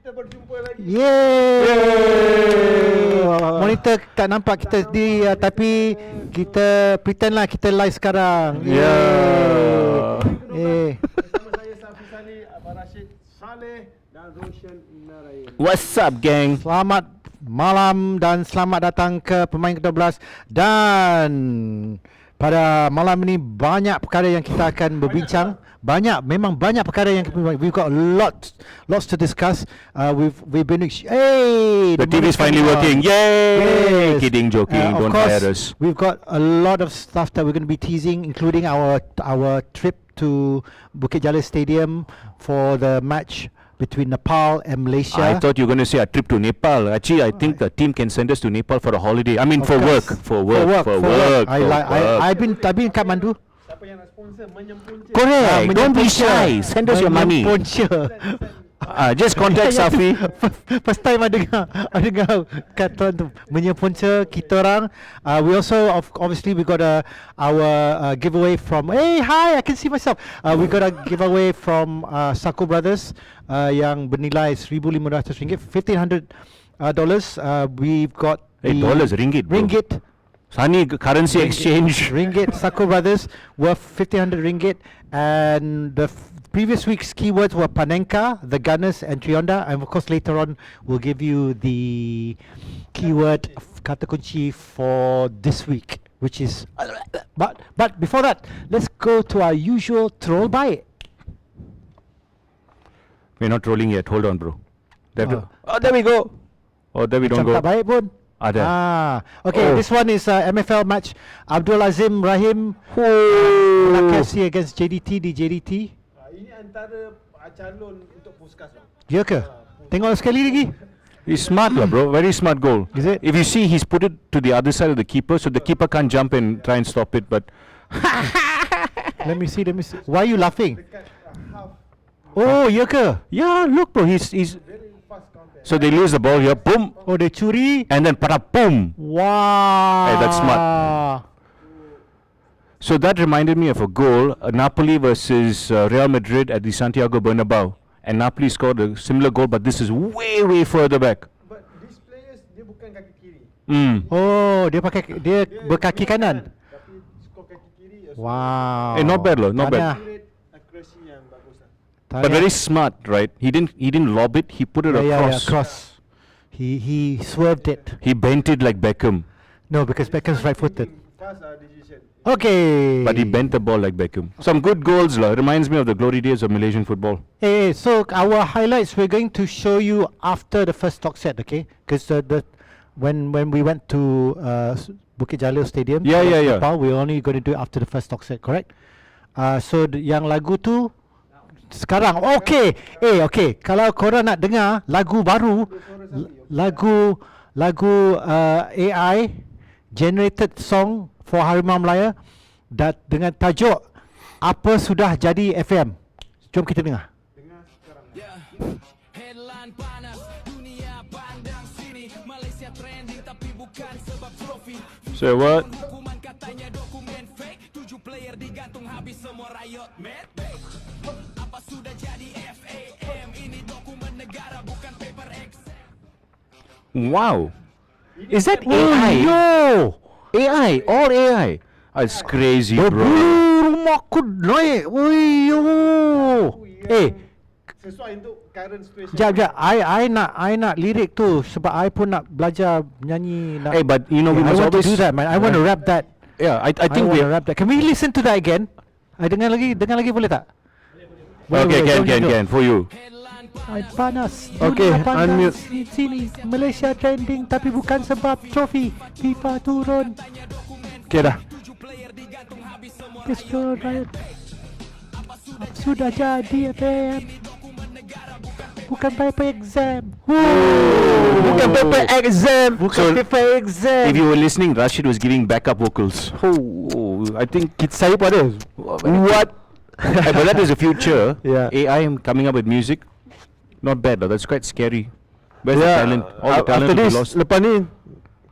kita berjumpa lagi. Yeay. Monitor tak nampak kita sendiri, tapi kita pretend lah kita live sekarang. Bersama saya Safi Sani, Abang Rashid Saleh dan Roshan Narayan. What's up, gang? Selamat malam dan selamat datang ke Pemain Ke-12. Dan pada malam ini banyak perkara yang kita akan berbincang. Memang banyak perkara yang we've got lots to discuss. We've been the TV is finally working. Yay! Yes. Kidding, joking. Don't fire us. We've got a lot of stuff that we're going to be teasing, including our trip to Bukit Jalil Stadium for the match between Nepal and Malaysia. I thought you were going to say a trip to Nepal. Actually, I think the team can send us to Nepal for a holiday. I mean, for work. I've been Kathmandu. Siapa yang nak sponsor menyempunca? Correct. Don't be shy. Send us your money. Just contact Safi. First time I dengar kata tu menyepunca kita orang. We also obviously we got our giveaway from hi, I can see myself. We got a giveaway from Sako Brothers yang bernilai $1,500, $1,500. We've got dollars, ringgit. Sani currency exchange. Ringgit, Sako Brothers worth 1,500 ringgit, and the previous week's keywords were Panenka, the Gunners, and Trionda. And of course later on we'll give you the keyword kata kunci for this week, which is but before that, let's go to our usual troll by. We're not trolling yet. Hold on, bro. There we go. Oh, there we don't go. Tak baik pun. Okay. This one is MFL match. Abdul Azim Rahim KFC against JDT di JDT. Ini antara calon untuk Puskas, bang. Ya ke? Tengok sekali lagi. He's smart lah, bro. Very smart goal. Is it? If you see, he's put it to the other side of the keeper, so the keeper can't jump and try and stop it. But Let me see. Why are you laughing? Oh, ya ke? Yeah, look, bro. He's so they lose the ball here, boom. Oh, they curi. And then para boom. Wow. Hey, that's smart. So that reminded me of a goal, Napoli versus Real Madrid at the Santiago Bernabeu. And Napoli scored a similar goal, but this is way further back. But these players, dia bukan kaki kiri. Oh, dia berkaki kanan. Tapi skor kaki kiri. Wow. Not bad loh, not bad. Accuracy yang bagus lah. But very smart, right? He didn't lob it. He put it across. Cross. He swerved it. He bent it like Beckham. No, because Beckham's right-footed. Fast decision. Okay. But he bent the ball like Beckham. Some good goals, lah. Reminds me of the glory days of Malaysian football. So our highlights we're going to show you after the first talk set, okay? Because when we went to Bukit Jalil Stadium, Nepal, we're only going to do it after the first talk set, correct? So yang lagu tu sekarang, okay. Kalau korang nak dengar lagu baru, lagu AI generated song for Harimau Melaya dengan tajuk Apa Sudah Jadi FM. Jom kita dengar. Dengar sekarang. Headline panas, dunia pandang sini, Malaysia trending tapi bukan sebab trofi. So what? Hukuman katanya dokumen fake, 7 player digantung habis semua riot mad. Apa sudah jadi FAM? Ini dokumen negara bukan paper exam. Wow. Is that AI? AI, all AI. It's crazy, bro. Rumahku naik. Sesuai untuk current situation. Jap. I nak lirik tu sebab I pun nak belajar nyanyi. But you know, we must I want to always do that, man. I want to rap that. Yeah, I think we rap that. Can we listen to that again? Dengar lagi boleh tak? Okay, can for you. Panas. Okay, unmute. Sini Malaysia trending tapi bukan sebab trofi. FIFA turun. Okay dah. Right. Sudah jadi FM. Bukan paper exam. Bukan paper exam. Paper exam. If you were listening, Rashid was giving backup vocals. I think saya pada. What? But that is the future. Yeah. AI coming up with music. Not bad though. That's quite scary. Where's the talent? All the talent will be lost. Lepas ni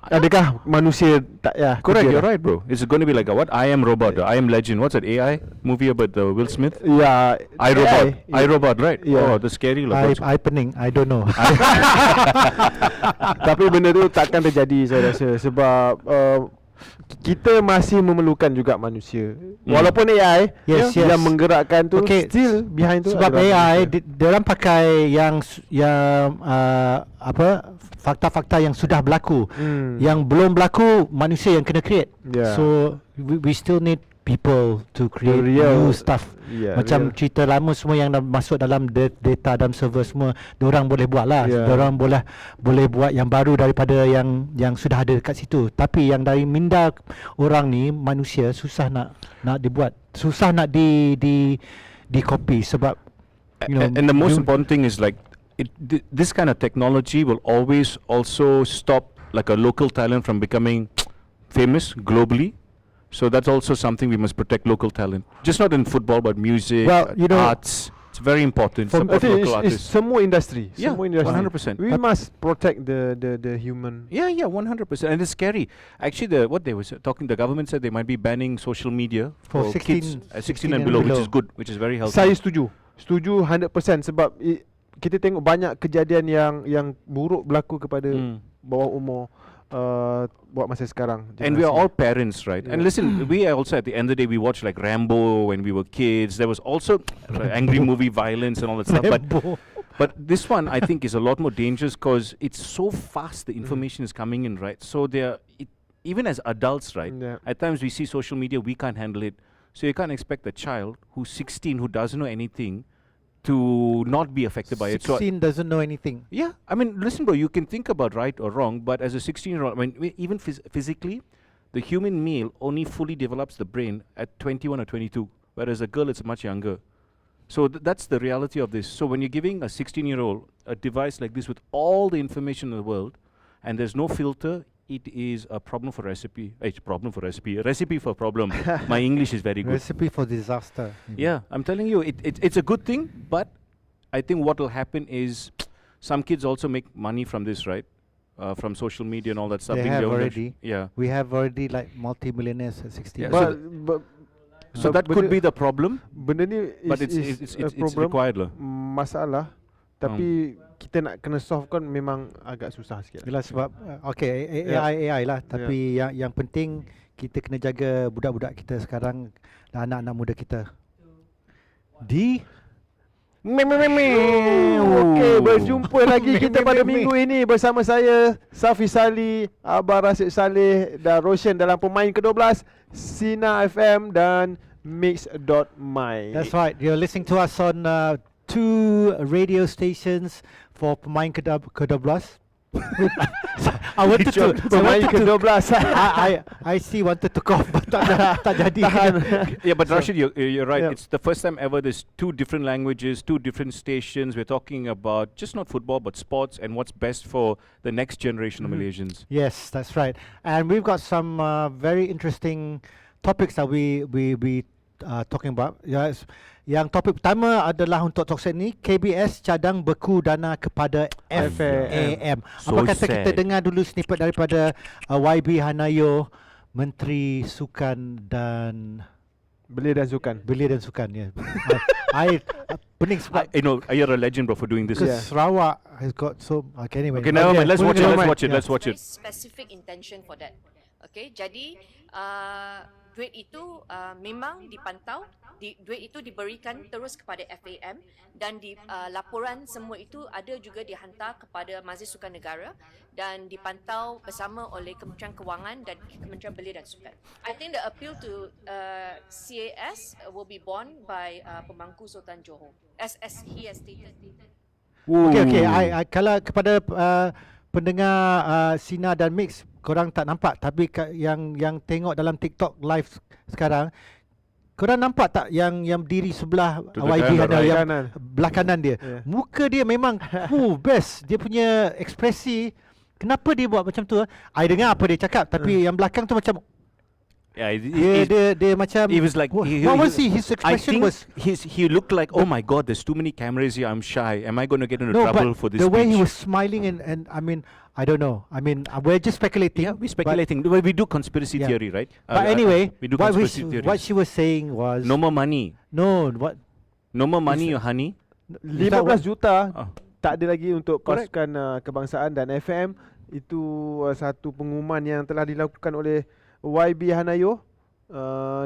Adakah manusia tak Correct, kerja you're dah? right, bro. It's going to be like what? I Am Robot, I Am Legend. What's that AI movie about Will Smith? Ya, I Robot, AI. Robot, right? Yeah. Oh, that's scary lah. bro. I pening. I don't know. Tapi benda tu takkan terjadi saya rasa sebab kita masih memerlukan juga manusia. Walaupun AI Yes, yes. yang menggerakkan tu, Okay, still behind tu sebab adalah AI manusia. diorang pakai yang fakta-fakta yang sudah berlaku. Yang belum berlaku manusia yang kena create. Yeah. So we still need people to create real- new stuff. Yeah, Macam real. cerita lama semua yang dah masuk dalam data dalam server semua, diorang boleh buat lah. Yeah. Diorang boleh buat yang baru daripada yang sudah ada dekat situ. Tapi yang dari minda orang ni, manusia susah nak dibuat. Susah nak di copy sebab And the most important thing is like this kind of technology will always also stop like a local talent from becoming famous globally. So that's also something we must protect local talent. Just not in football, but music, Well, you know, arts. It's very important. I Support think local it's artists. semua industri. Yeah, Semua industri. 100%. We must protect the human. Yeah, 100%. And it's scary. Actually, what they were talking, the government said they might be banning social media For kids 16 16 and below, which is good, which is very healthy. Saya setuju 100% sebab kita tengok banyak kejadian yang buruk berlaku kepada bawah umur buat masa sekarang. And we are generasi. all parents, right? And listen, we are also at the end of the day, we watch like Rambo when we were kids. There was also angry movie violence and all that stuff. But this one, I think, is a lot more dangerous because it's so fast. The information is coming in, right? So even as adults, right? Yeah. At times we see social media, we can't handle it. So you can't expect a child who's 16 who doesn't know anything to not be affected by it. So 16 doesn't know anything. yeah, I mean, listen, bro, you can think about right or wrong, but as a 16-year-old, I mean, even physically, the human male only fully develops the brain at 21 or 22, whereas a girl, it's much younger. So that's the reality of this. So when you're giving a 16-year-old a device like this with all the information in the world, and there's no filter, it is a problem for recipe. It's problem for recipe. A recipe for problem. My English is very good. Recipe for disaster. Yeah, I'm telling you, it's a good thing, but I think what will happen is some kids also make money from this, right? From social media and all that stuff. They being have their own already. Yeah. We have already like multi-millionaires at 16. Yeah, but so that could be the problem, benda ni but is it's a problem, required lah. masalah, tapi kita nak kena solve kan memang agak susah sikit. Yelah sebab AI lah, tapi yang penting kita kena jaga budak-budak kita sekarang dan anak-anak muda kita. Okey, berjumpa lagi kita pada minggu ini bersama saya Safi Sali, Abah Rasid Saleh dan Roshan dalam Pemain Ke-12 Sina FM dan Mix.my. That's right. You're listening to us on 2 radio stations for Pemain Ke-12. I wanted to Pemain Ke-12. I see wanted to cough but tak jadi. Yeah, but Rashid, you're right. Yeah. It's the first time ever there's 2 different languages, 2 different stations. We're talking about just not football but sports and what's best for the next generation of Malaysians. Yes, that's right. And we've got some very interesting topics that we talking about. Yes. Yang topik pertama adalah untuk talk set ni, KBS cadang beku dana kepada FAM. So Apa kata kita sad. dengar dulu snippet daripada YB Hanayo, Menteri Sukan dan Belia dan Sukan. Belia dan Sukan, ya. I pening sebab You know, you're a legend, bro, for doing this. because Sarawak has got so okay anyway. Okay, never mind. Let's watch it. Never Let's mind. watch it. Yeah. Let's watch it. Specific intention for that. Okay, jadi duit itu memang dipantau, duit itu diberikan terus kepada FAM dan laporan semua itu ada juga dihantar kepada Majlis Sukan Negara dan dipantau bersama oleh Kementerian Kewangan dan Kementerian Belia dan Sukan. I think the appeal to CAS will be borne by Pemangku Sultan Johor as he has stated. Okay. I kalau kepada pendengar Sina dan Mix, korang tak nampak tapi yang tengok dalam TikTok live sekarang, korang nampak tak yang berdiri sebelah To the YB camera, ada right? yang Kanan. belah kanan dia. Yeah. Muka dia memang best. Dia punya ekspresi, kenapa dia buat macam tu? I dengar apa dia cakap tapi yang belakang tu macam Yeah, Dia macam. he was like, What was he? His I expression think was. he looked like, oh my God, there's too many cameras here. I'm shy. Am I going to get into No, trouble but for this the way he speech? was smiling and I mean, I don't know. I mean, we're just speculating. Yeah, we're speculating. We do conspirity Yeah. theory, right? But anyway, we do what conspiracy theories. she was saying was No more money. no. What? No more money, you honey. 15 juta Ah. tak ada lagi untuk Correct. pasukan kebangsaan dan FM. Itu satu pengumuman yang telah dilakukan oleh YB Hanayo,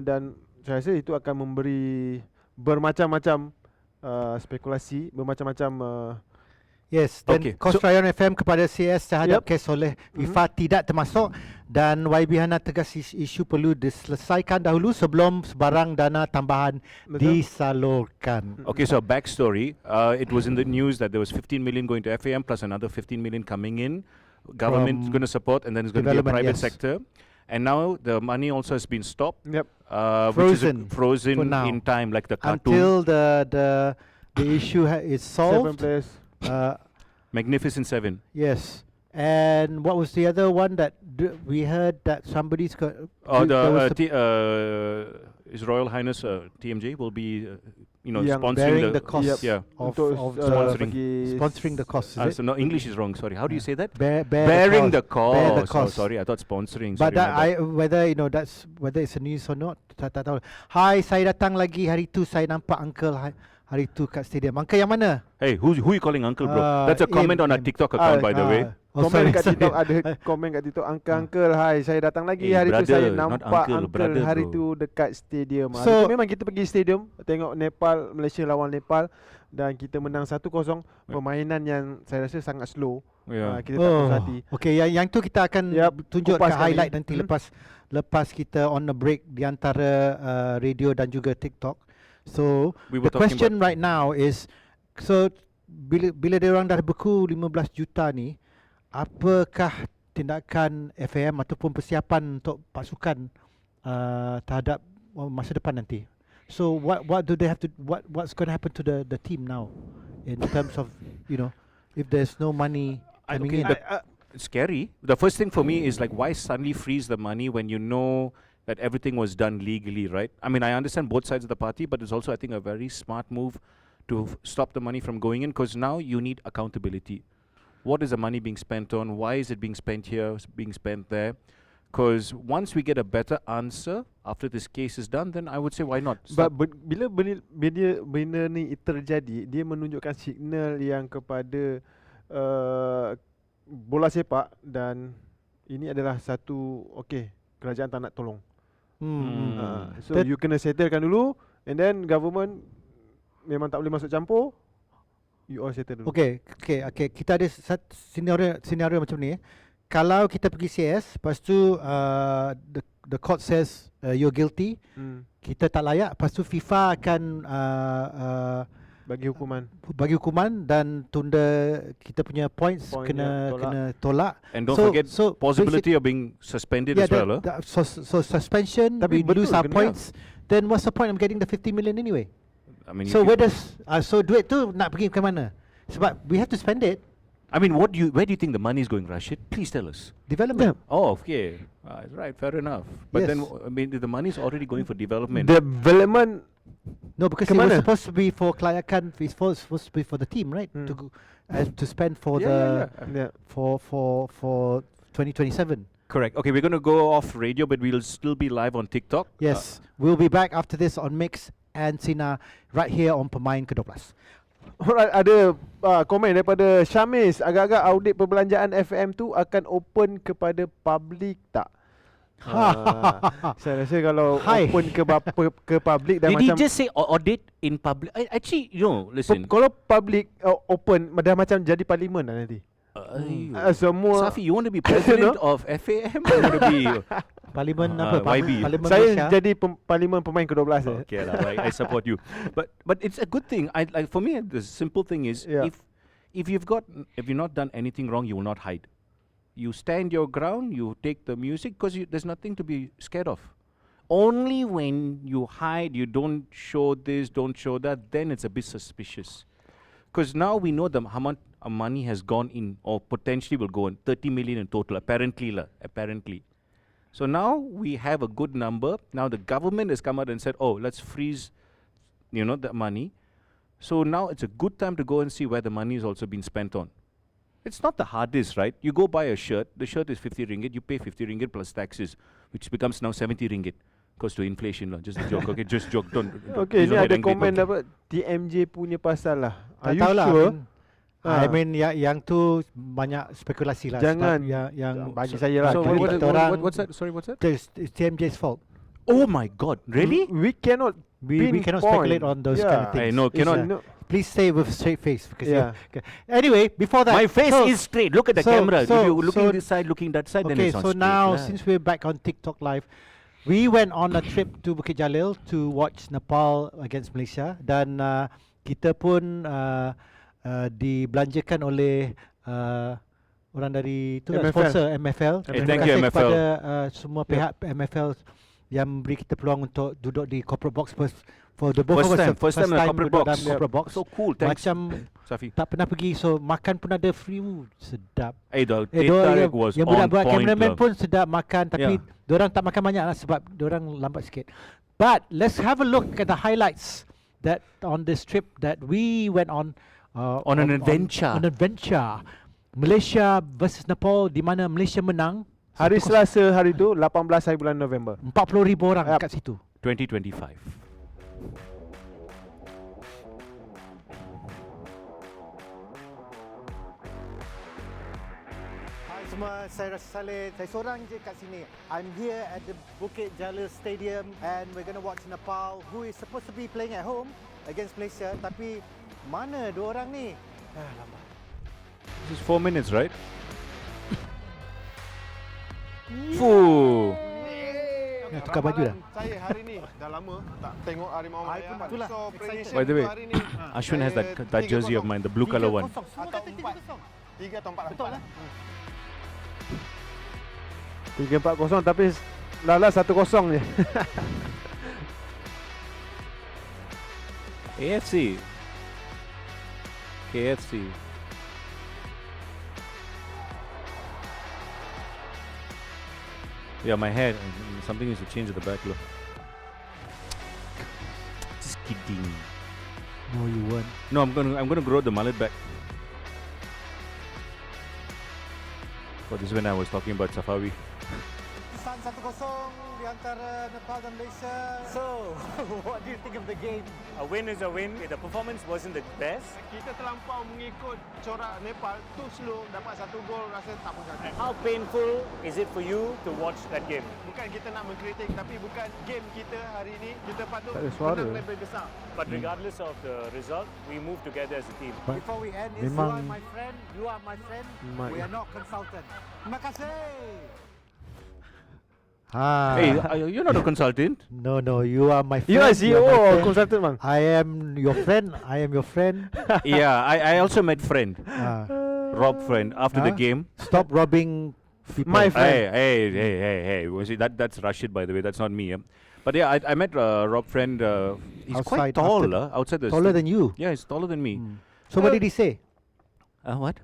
dan saya rasa itu akan memberi bermacam-macam spekulasi, bermacam-macam Yes, dan Okay, kos so- rayon FM kepada CS terhadap Yep. kes oleh FIFA tidak termasuk dan YB Hana tegas isu perlu diselesaikan dahulu sebelum sebarang dana tambahan Betul. disalurkan. Okay, so backstory. It was in the news that there was 15 million going to FAM plus another 15 million coming in. Government's From going to support, and then it's going to be a development, private yes. sector. And now the money also has been stopped, Yep. which is Frozen frozen for now. in time, like the cartoon. Until the issue is 7 solved. players. Magnificent Seven. Yes. And what was the other one that we heard that somebody's got? Oh, there was His Royal Highness TMJ will be, Yang sponsoring bearing the the cost Yeah. of, Untuk sponsoring. sponsoring the cost. Is it? So no, English is wrong. Sorry, how do you say that? Bearing the cost. Bear the Oh, cost. sorry, I thought sponsoring. But sorry, that my bad. whether whether it's a news or not, tak tahu. Hi, saya datang lagi hari tu, saya nampak uncle hari tu kat stadium. Uncle yang mana? Hey, who you calling uncle, bro? That's a comment on our Im. TikTok account, by the way. Komen kat sorry. TikTok, ada komen kat TikTok, uncle, hai, saya datang lagi hari tu, brother, saya not nampak uncle, brother, hari bro. tu dekat stadium. Hari So- tu memang kita pergi stadium tengok Nepal, Malaysia lawan Nepal dan kita menang 1-0. Permainan yang saya rasa sangat slow. Yeah. Kita tak puas hati. Okay, yang tu kita akan Yap, tunjuk kupas kat highlight kami. nanti lepas kita on the break di antara radio dan juga TikTok. So We the were talking question about- right now is, so bila dia orang dah beku 15 juta ni, apakah tindakan FAM ataupun persiapan untuk pasukan terhadap masa depan nanti? So what do they have to what's going to happen to the team now in terms of if there's no money coming in? It's scary. The first thing for me is like, why suddenly freeze the money when you know that everything was done legally, right? I mean, I understand both sides of the party, but it's also, I think, a very smart move to stop the money from going in, because now you need accountability. What is the money being spent on? Why is it being spent here, being spent there? Because once we get a better answer after this case is done, then I would say, why not? But bila benda ni terjadi, dia menunjukkan signal yang kepada bola sepak, dan ini adalah satu kerajaan tak nak tolong. So That- you kena settlekan dulu, and then government memang tak boleh masuk campur. You all settle dulu. Okay. Kita ada senario macam ni. Kalau kita pergi CS, lepas tu the court says you're guilty, kita tak layak, lepas tu FIFA akan Bagi hukuman. bagi hukuman dan tunda kita punya points Point kena tolak. kena tolak. And don't So- forget so possibility of being suspended Yeah, as well. so suspension, Tapi we lose betul our kena. points. Then what's the point of getting the 50 million anyway? I mean, So where does so duit tu nak pergi ke mana? Sebab we have to spend it. I mean, where do you think the money is going, Rashid? Please tell us. Development. Oh, okay. Right, fair enough. But then, Yes. I mean, the money is already going for development. Development. No, because Ke it was mana? supposed to be for kelayakan. It's supposed to be for the team, right? To spend for Yeah. for 2027. Correct. Okay, we're going to go off radio, but we'll still be live on TikTok. Yes, we'll be back after this on Mix and Sina right here on Pemain Ke-12. Alright, ada komen daripada Syamis. Agak-agak audit perbelanjaan FM tu akan open kepada public tak? Saya rasa kalau Hai. open ke public dan Did he macam just say audit in public? Actually, listen. kalau public open dah macam jadi parlimen dah nanti. Semua Safi, you want to be president of FAM? Or you want to be... Parlimen Ah, apa? YB. Parlimen saya Malaysia. jadi parlimen pemain ke-12 Okay, lah, I support you. But it's a good thing. For me, the simple thing is, Yeah. if you've not done anything wrong, you will not hide. You stand your ground. You take the music, because there's nothing to be scared of. Only when you hide, you don't show this, don't show that, then it's a bit suspicious. Because now we know how much money has gone in, or potentially will go in, 30 million in total, apparently. So now we have a good number. Now the government has come out and said, oh, let's freeze, the money. So now it's a good time to go and see where the money is also being spent on. It's not the hardest, right? You go buy a shirt. The shirt is 50 ringgit. You pay 50 ringgit plus taxes, which becomes now 70 ringgit. Goes to inflation lah. Just a joke. Okay, just joke. Don't. Okay, please ni don't ada get angry. komen dapat TMJ punya pasal lah. Are Tak you tahulah, sure? I mean yang tu banyak spekulasi lah. Jangan. Sebab yang Bagi saya lah. So Tapi what's that? Sorry, what's that? It's TMJ's fault. Oh my God, really? We cannot We cannot speculate on those kind of things. I know, cannot. No. Please say with a straight face. Because Yeah. okay. Anyway, before that, My face is straight. Look at the camera. If you're looking this side, looking that side, then okay. it's on So straight now, lah. since we're back on TikTok Live, we went on a trip to Bukit Jalil to watch Nepal against Malaysia, dan kita pun dibelanjakan oleh orang dari tu MFL. sponsor MFL. Hey, Terima thank you, kasih MFL. kepada semua pihak MFL yang beri kita peluang untuk duduk di corporate box for the both of us. First time in a corporate duduk box. dalam corporate box. So cool. Thanks, Macam Safi. tak pernah pergi, so makan pun ada free. Sedap. The Diorang data was yang on budak buat point cameraman lah. pun sedap makan, tapi diorang tak makan banyak lah sebab diorang lambat sikit. But let's have a look at the highlights that on this trip that we went on. On an adventure. On adventure. Malaysia versus Nepal, di mana Malaysia menang. Hari Selasa hari tu 18 hari bulan November. 40,000 orang Yep. kat situ. 2025. Hai semua, saya Rasa Saleh. Saya seorang je kat sini. I'm here at the Bukit Jalil Stadium and we're going to watch Nepal, who is supposed to be playing at home against Malaysia. Tapi mana dua orang ni? Lambat. This is 4 minutes, right? Fuh. Nak tukar baju dah? Saya hari ni dah lama tak tengok Harimau Malaya. itulah, So prediction By the way, untuk hari ni, Ashwin has that saya jersey of 3-0. mine, the blue color one. Semua Atau kata 4. 3 atau 4 Betul lah. 3-4-0 tapi Lala 1-0 je. KFC. Yeah, my hair. Something needs to change at the back. Look. Just kidding. No, you weren't. No, I'm gonna grow the mullet back. Oh, this is when I was talking about Safawi. Kesan 1-0 di antara Nepal dan Malaysia. So, what do you think of the game? A win is a win. The performance wasn't the best. Kita terlampau mengikut corak Nepal, too slow, dapat 1 gol, rasa tak puas hati. How painful is it for you to watch that game? Bukan kita nak mengkritik, tapi bukan game kita hari ini. Kita patut Tak ada suara. menang lebih besar. But regardless of the result, we move together as a team. But Before we end, is you memang- are my friend, you are my friend. My- We are not consultant. Terima kasih. Hey, you're not a consultant. No, you are my friend. You are my CEO or friend. consultant bang? I am your friend. I am your friend. Yeah, I also met friend, Rob friend, after the Huh? game. Stop robbing people. My friend. Hey. Was it that's Rashid, by the way. That's not me. But yeah, I met Rob friend. He's quite Outside, tall. after- Outside the Taller than you. Yeah, he's taller than me. So what did he say? What?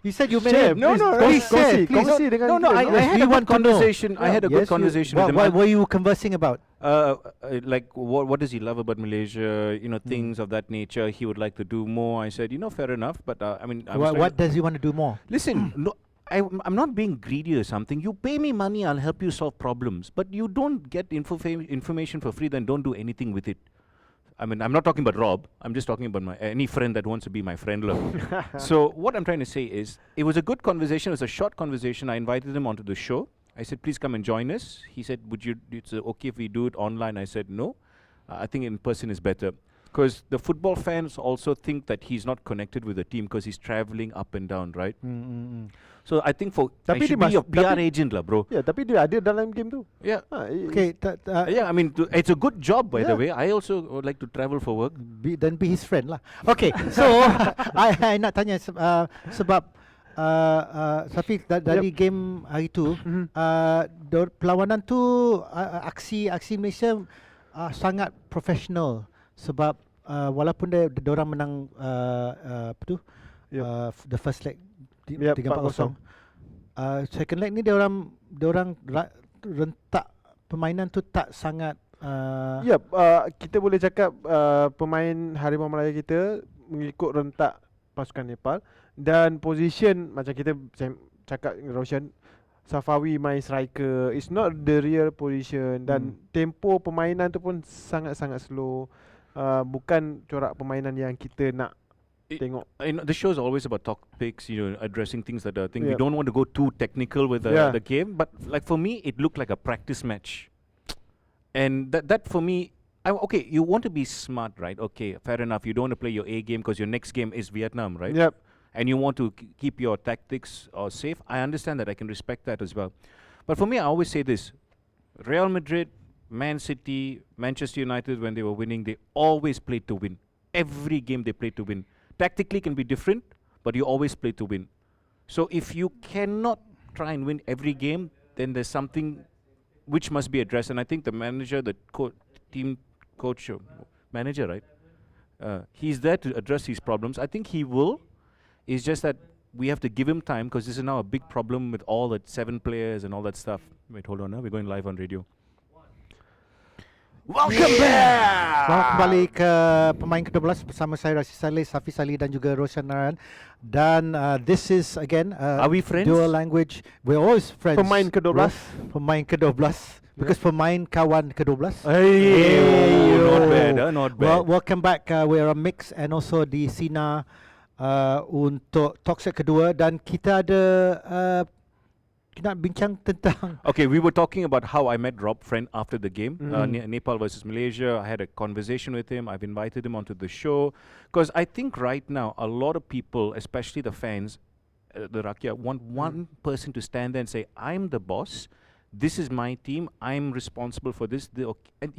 You said you met Share, him. No, please, no, please kongsi, share, please. kongsi dengan No, kita. I Yes, had we a good want to know. conversation. I had a good Yes, conversation what, with him. what were you conversing about? Like what does he love about Malaysia? Things of that nature. He would like to do more. I said, fair enough. But I mean, I was trying What does he want to do more? Listen, no, I'm not being greedy or something. You pay me money, I'll help you solve problems. But you don't get information for free, then don't do anything with it. I mean, I'm not talking about Rob. I'm just talking about any friend that wants to be my friend. So what I'm trying to say is, it was a good conversation. It was a short conversation. I invited him onto the show. I said, please come and join us. He said, it's okay if we do it online? I said, no. I think in person is better. Because the football fans also think that he's not connected with the team because he's traveling up and down, right? So I think I Tapi should dia be your PR tapi- agent lah, bro. Ya, tapi dia ada dalam game tu. Yeah. Okay, Yeah, I mean, it's a good job, by the Yeah. way. I also would like to travel for work. then be his friend lah. Okay, so I nak tanya sebab Safiq dari game hari tu, perlawanan tu aksi Malaysia sangat profesional sebab walaupun dia orang menang apa tu Yep. the first leg Yep, 3-4-0, second leg ni dia orang rentak permainan tu tak sangat kita boleh cakap pemain Harimau Malaya kita mengikut rentak pasukan Nepal, dan position macam kita cakap Roshan, Safawi main striker, it's not the real position, dan tempo permainan tu pun sangat-sangat slow. Bukan corak permainan yang kita nak tengok. The show is always about topics, addressing things that are thing. We don't want to go too technical with the game, but like for me, it looked like a practice match, and that for me, okay, you want to be smart, right? Okay, fair enough. You don't want to play your A game because your next game is Vietnam, right? Yep. And you want to keep your tactics safe. I understand that. I can respect that as well. But for me, I always say this: Real Madrid, Man City, Manchester United, when they were winning, they always played to win. Every game they played to win. Tactically can be different, but you always play to win. So if you cannot try and win every game, then there's something which must be addressed. And I think the manager, the team coach, manager, right? He's there to address these problems. I think he will. It's just that we have to give him time, because this is now a big problem with all the 7 players and all that stuff. Wait, hold on, we're going live on radio. Welcome back. Selamat kembali ke Pemain Ke-12 bersama saya Rashid Saleh, Safi Salih dan juga Roshan Naran. Dan this is again are we friends? Dual language. We're always friends. Pemain Ke-12. Pemain Ke-12. Because pemain kawan Ke-12. Hey, not bad, not bad. Well, welcome back. We're a mix and also di Sina untuk talk set kedua, dan kita ada nak bincang tentang. Okay, we were talking about how I met Rob, friend, after the game, Nepal versus Malaysia. I had a conversation with him. I've invited him onto the show because I think right now a lot of people, especially the fans, the Rakyat, want one person to stand there and say, "I'm the boss. This is my team. I'm responsible for this." And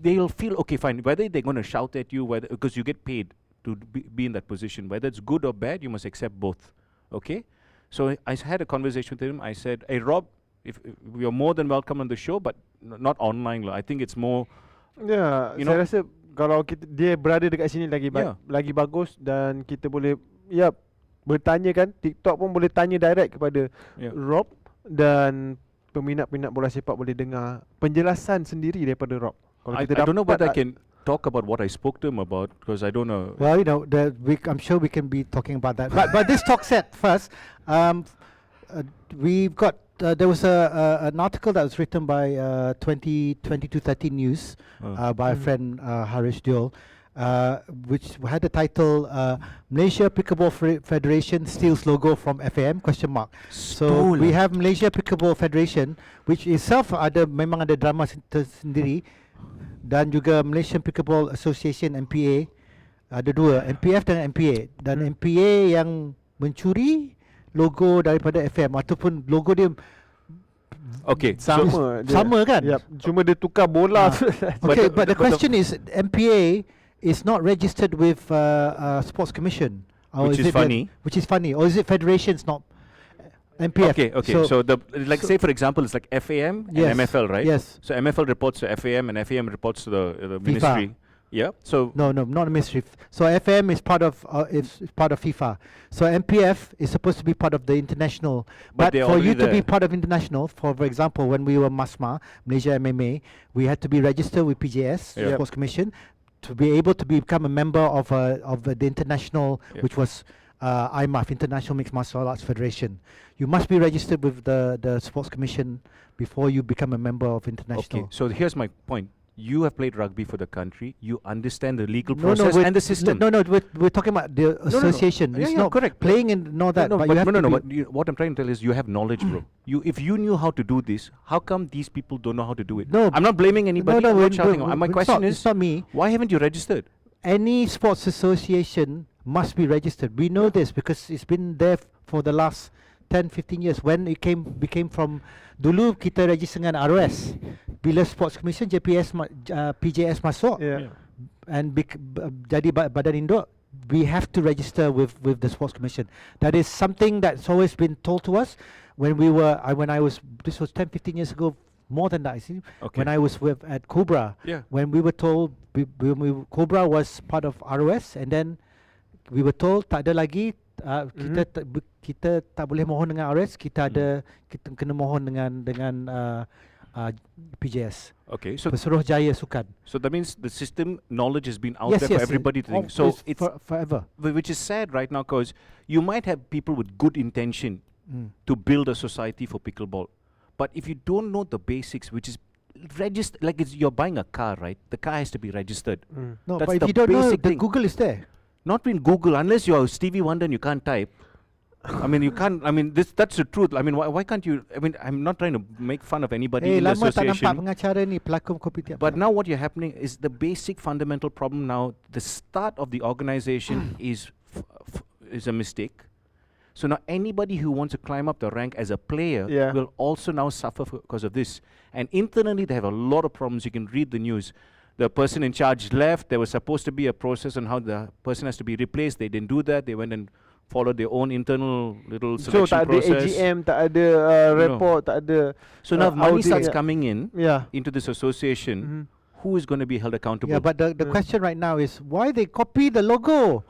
they'll feel okay, fine. Whether they're going to shout at you, because you get paid to be in that position, whether it's good or bad, you must accept both. Okay. So I had a conversation with him. I said, "Hey Rob, if you're more than welcome on the show, but not online. I think it's more." Yeah, saya rasa kalau dia berada dekat sini lagi lagi bagus, dan kita boleh bertanya kan. TikTok pun boleh tanya direct kepada Rob, dan peminat-peminat bola sepak boleh dengar penjelasan sendiri daripada Rob. I don't know whether I can talk about what I spoke to him about, because I don't know. Well, I'm sure we can be talking about that. But this talk set first, we've got there was an article that was written by 2022-13 News by a friend Harish Diol, which had the title Malaysia Pickleball Federation steals logo from FAM ? So we have Malaysia Pickleball Federation, which itself memang ada drama sendiri, dan juga Malaysian Pickleball Association MPA, ada dua, MPF dan MPA, dan MPA yang mencuri logo daripada FM ataupun logo dia sama kan? Yep. Cuma dia tukar bola. Okay, but the question is, MPA is not registered with Sports Commission, which is funny. Which is funny, or is it federations not? MPF. Okay. So say for example, it's like FAM and MFL, right? Yes. So MFL reports to FAM and FAM reports to the ministry. Yeah. So no, not a ministry. So FM is part of FIFA. So MPF is supposed to be part of the international. But for you to be part of international, for example, when we were MASMA, Malaysia MMA, we had to be registered with PJS, Sports Commission, to be able to become a member of the international, which was IMAF, International Mixed Martial Arts Federation. You must be registered with the Sports Commission before you become a member of international. Okay, so here's my point. You have played rugby for the country. You understand the legal process and the system. No, we're talking about the association. No. It's Yeah, not correct. playing and all that. But what I'm trying to tell is you have knowledge, bro. If you knew how to do this, how come these people don't know how to do it? No, I'm not blaming anybody. I'm not shouting. My question is, it's not me. Why haven't you registered? Any sports association must be registered. We know this because it's been there for the last 10-15 years. When it became from dulu kita register dengan ROS, bila Sports Commission PJS masuk and jadi badan induk, we have to register with the Sports Commission. That is something that's always been told to us when I was, this was 10-15 years ago, more than that, I see. When I was at Cobra, when we were told Cobra was part of ROS, and then we were told tak ada lagi kita tak boleh mohon dengan RS, kita kena mohon dengan PJS. Okay, so Pesuruhjaya Sukan. so that means the system knowledge has been out Yes, there for yes, everybody to think. it's So it's forever. which is sad right now, because you might have people with good intention to build a society for pickleball, but if you don't know the basics, which is registered, like you're buying a car, right? The car has to be registered. No, That's but if the you don't know, basic the thing. Google is there. Not in Google, unless you're Stevie Wonder and you can't type. I mean, you can't. I mean, that's the truth. I mean, why can't you? I mean, I'm not trying to make fun of anybody in the Lama tak nampak association. pengacara ni, pelakon kopi tiap. But now what you're happening is the basic fundamental problem now. The start of the organization is a mistake. So now anybody who wants to climb up the rank as a player will also now suffer because of this. And internally they have a lot of problems. You can read the news. The person in charge left. There was supposed to be a process on how the person has to be replaced. They didn't do that. They went and followed their own internal little selection So tak ada process. AGM, tak ada report, tak ada. So now money audit. starts coming in Yeah. into this association. Who is going to be held accountable? Yeah, but the question right now is why they copy the logo?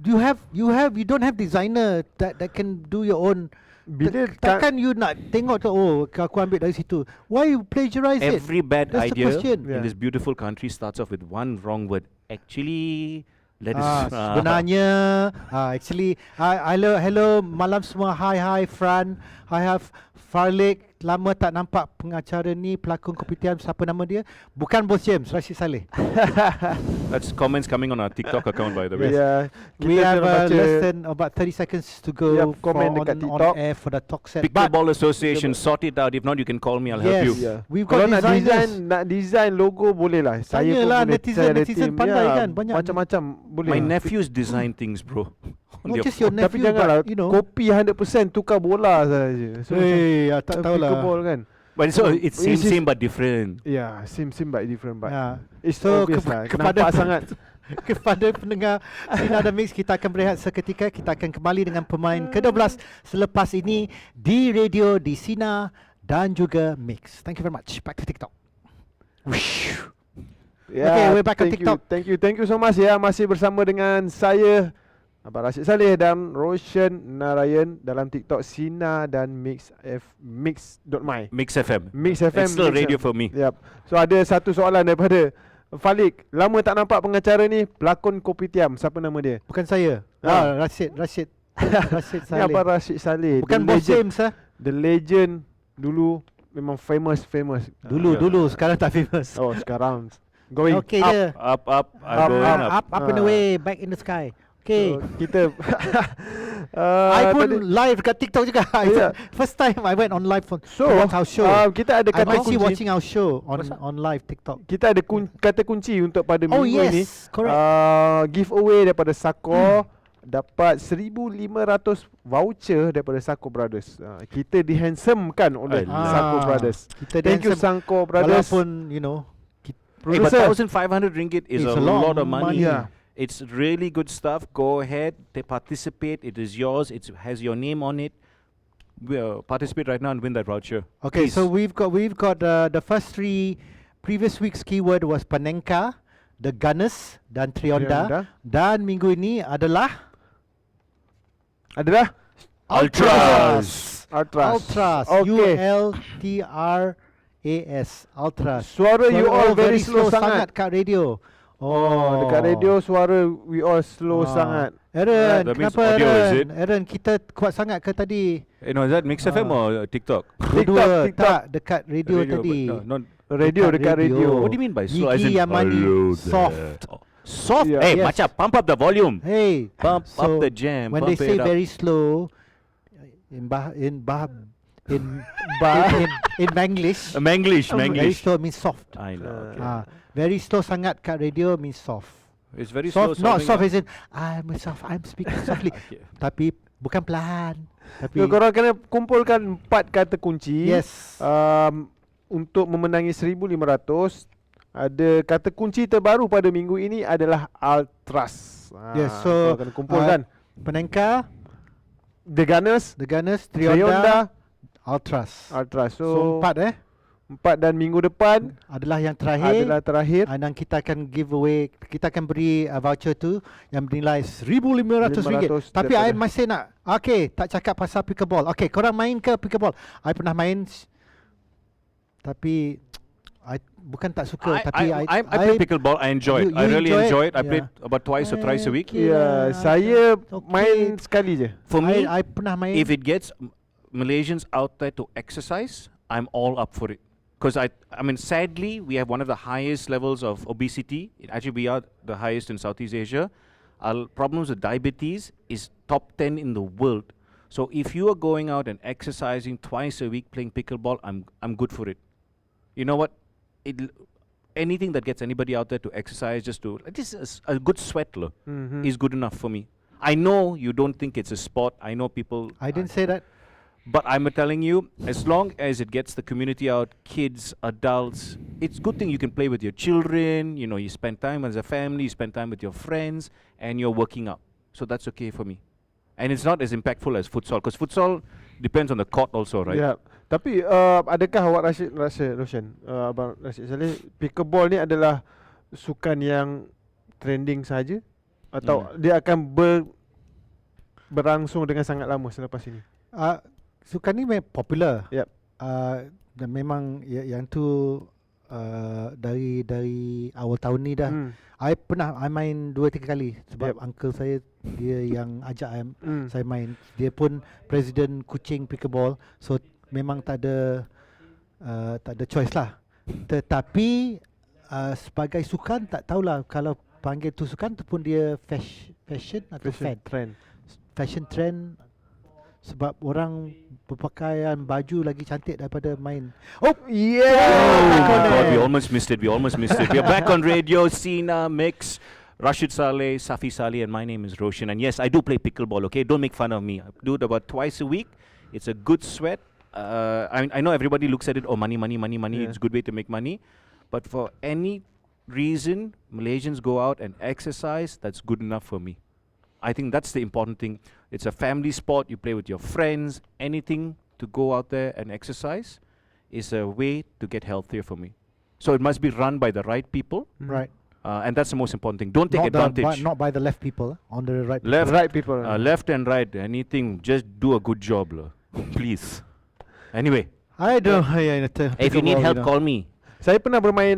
You don't have designer that can do your own. Bila Takkan you nak tengok tu, oh aku ambil dari situ. Why you plagiarize it? Every bad That's the idea question. in this beautiful country starts off with one wrong word. Actually, let us. Sebenarnya actually hello malam semua, hi Fran, I have Farlik. Lama tak nampak pengacara ni, pelakon kopitiam, siapa nama dia? Bukan Bos James, Rashid Saleh. That's comments coming on our TikTok account, by the way. Yeah. We have less than about 30 seconds to go comment dekat TikTok. on air for the talk set. Pickleball Association, sort it out. If not, you can call me. I'll help you. Yeah. We've Kalau got nak design logo boleh lah. Saya pun Tanyalah boleh share netizen team. pandai kan, banyak. Macam-macam boleh. My nephews design things, bro. Not just your Tapi nephew, janganlah but you know. copy 100% tukar bola saja. So Tak tahulah. pickleball kan. But it's same but different. Yeah, same but different, but it's So obvious lah. kepada Nampak sangat. kepada pendengar Sina dan Mix, kita akan berehat seketika. Kita akan kembali dengan pemain ke-12 selepas ini di radio, di Sina dan juga Mix. Thank you very much. Back to TikTok. Okay, we're back on TikTok. Thank you so much ya. Masih bersama dengan saya Abang Rashid Saleh dan Roshan Narayan dalam TikTok Sina dan Mix.my. Mix FM. Mix FM. It's still radio for me. Yep. So ada satu soalan daripada Falik. Lama tak nampak pengacara ni, pelakon kopitiam. Siapa nama dia? Bukan saya. Rashid Ni Saleh. Abang Rashid Saleh. Bukan Bos James The legend dulu memang famous. Dulu sekarang tak famous. Oh, sekarang going Okay up. je. Up, Up and away, back in the sky. Okay. So, kita I pun live kat TikTok juga. First time I went on live to watch our show. Kita ada I'm kata actually kunci. watching our show on live TikTok. Kita ada kata kunci untuk pada minggu ini. Correct. Giveaway daripada Sako. Dapat 1,500 voucher daripada Sako Brothers. Kita dihandsomekan oleh Sako Brothers. Thank you Sako Brothers. Walaupun you know, but 1,500 ringgit is a lot of money. Yeah. It's really good stuff. Go ahead, participate. It is yours. It has your name on it. Participate right now and win that voucher. Okay, Please. so we've got the first three. Previous week's keyword was Panenka, the Gunners dan Trionda. Dan minggu ini adalah Ultras. Okay. ULTRAS. Ultras. Suara you all very slow sangat sangat. kat radio. Dekat radio suara we all slow sangat. Aaron, That means kenapa audio, is it? Aaron, kita kuat sangat ke tadi? No, is that Mix FM or TikTok? Dua-dua, TikTok. tak, dekat radio tadi. Not Dekat radio. What do you mean by slow? As Gigi in, Yamani, hello soft. there. Soft? Yeah. Hey, Yes. Macha, pump up the volume. Hey, Pump so up the jam. when pump they say it up. very slow, in Manglish, very Manglish. slow means soft. I know. Okay. Very slow sangat kat radio means soft. It's very slow. Soft, not soft sounding, as in I'm speaking softly. Tapi bukan pelan. Tapi So, korang kena kumpulkan 4 kata kunci. yes. Untuk memenangi 1,500. Ada kata kunci terbaru pada minggu ini adalah Ultras. Yes, so korang kena kumpulkan. Penengka, The Gunners, the Gunners, Trionda, Ultras. Ultras. So 4 4 dan minggu depan adalah yang terakhir. Dan kita akan give away, kita akan beri voucher tu yang bernilai RM1,500. Tapi I masih nak, okay, tak cakap pasal pickleball. Okay, korang main ke pickleball? I pernah main, tapi I bukan tak suka, tapi I play pickleball. I enjoy it. I really enjoy it. I play about twice or thrice a week. Saya main sekali je. For me, I pernah main. If it gets Malaysians out there to exercise, I'm all up for it. Because I mean, sadly, we have one of the highest levels of obesity. Actually, we are the highest in Southeast Asia. Our problems with diabetes is top 10 in the world. So if you are going out and exercising twice a week, playing pickleball, I'm good for it. You know what? Anything that gets anybody out there to exercise, just to a good sweat is good enough for me. I know you don't think it's a sport. I know people. I didn't say that. But I'm telling you, as long as it gets the community out, kids, adults, it's good thing you can play with your children. You know, you spend time as a family, you spend time with your friends, and you're working out. So that's okay for me. And it's not as impactful as futsal, because futsal depends on the court also, right? Yeah. Tapi adakah awak rasa Roshan, Abang Rashid Saleh, pickleball ni adalah sukan yang trending saja atau dia akan berlangsung dengan sangat lama selepas ini? Sukan ni popular. Yep. Dan memang yang tu dari awal tahun ni dah. I main 2-3 kali sebab uncle saya dia yang ajak saya main. Dia pun presiden Kuching Pickleball, so memang tak ada choice lah. Tetapi sebagai sukan tak tahulah kalau panggil tu sukan tu pun dia fashion atau trend. Fashion trend. Sebab orang berpakaian baju lagi cantik daripada main. Oh God, we almost missed it. We are back on radio. Sina, Mix, Rashid Saleh, Safi Saleh, and my name is Roshan. And yes, I do play pickleball, okay? Don't make fun of me. I do it about twice a week. It's a good sweat. I know everybody looks at it, oh, money. Yeah. It's a good way to make money. But for any reason, Malaysians go out and exercise, that's good enough for me. I think that's the important thing. It's a family sport. You play with your friends. Anything to go out there and exercise is a way to get healthier for me. So it must be run by the right people. Right. And that's the most important thing. Don't take advantage. Not by the left people. On the right. Right people. Left and right. Anything. Just do a good job, please. Anyway. I don't. If you need help, call me. Saya pernah bermain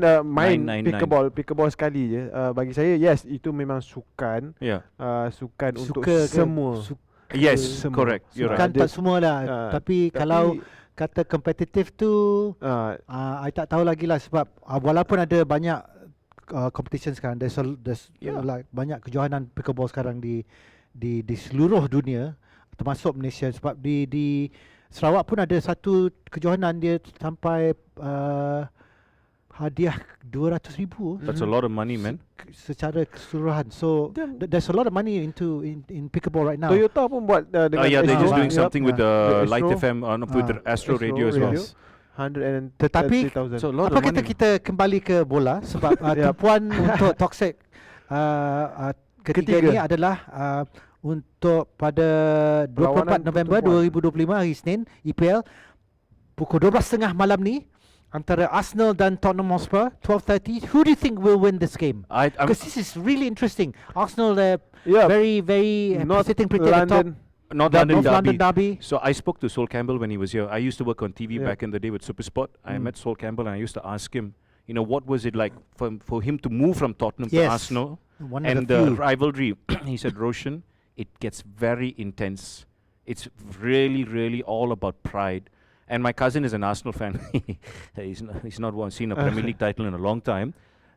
pickleball sekali je. Bagi saya, yes, itu memang sukan. Sukan untuk semua. Yes, correct. You're sukan right. Tak semua lah. Tapi kalau kata kompetitif tu, I tak tahu lagi lah sebab walaupun ada banyak competition sekarang, there's like banyak kejohanan pickleball sekarang di seluruh dunia, termasuk Malaysia. Sebab di Sarawak pun ada satu kejohanan dia sampai hadiah 200,000. That's a lot of money, man. Secara keseluruhan. So there's a lot of money in pickleball right now. Toyota pun buat dengan they're just doing Astro. something with the Light Astro. FM with the Astro radio as well. 130,000. So a lot apa of kata money. kita kembali ke bola sebab tumpuan untuk Toxic ketiga ni adalah untuk pada 24 November 2025 hari Isnin, EPL pukul 12.30 malam ni antara Arsenal dan Tottenham Hotspur 12:30. Who do you think will win this game? Because this is really interesting. Arsenal very sitting pretty at the top. North London derby. So I spoke to Sol Campbell when he was here. I used to work on TV back in the day with Supersport. I met Sol Campbell and I used to ask him, what was it like for him to move from Tottenham to Arsenal and the rivalry. He said, Roshan, it gets very intense. It's really, really all about pride. And my cousin is an Arsenal fan. He's not seen a Premier League title in a long time.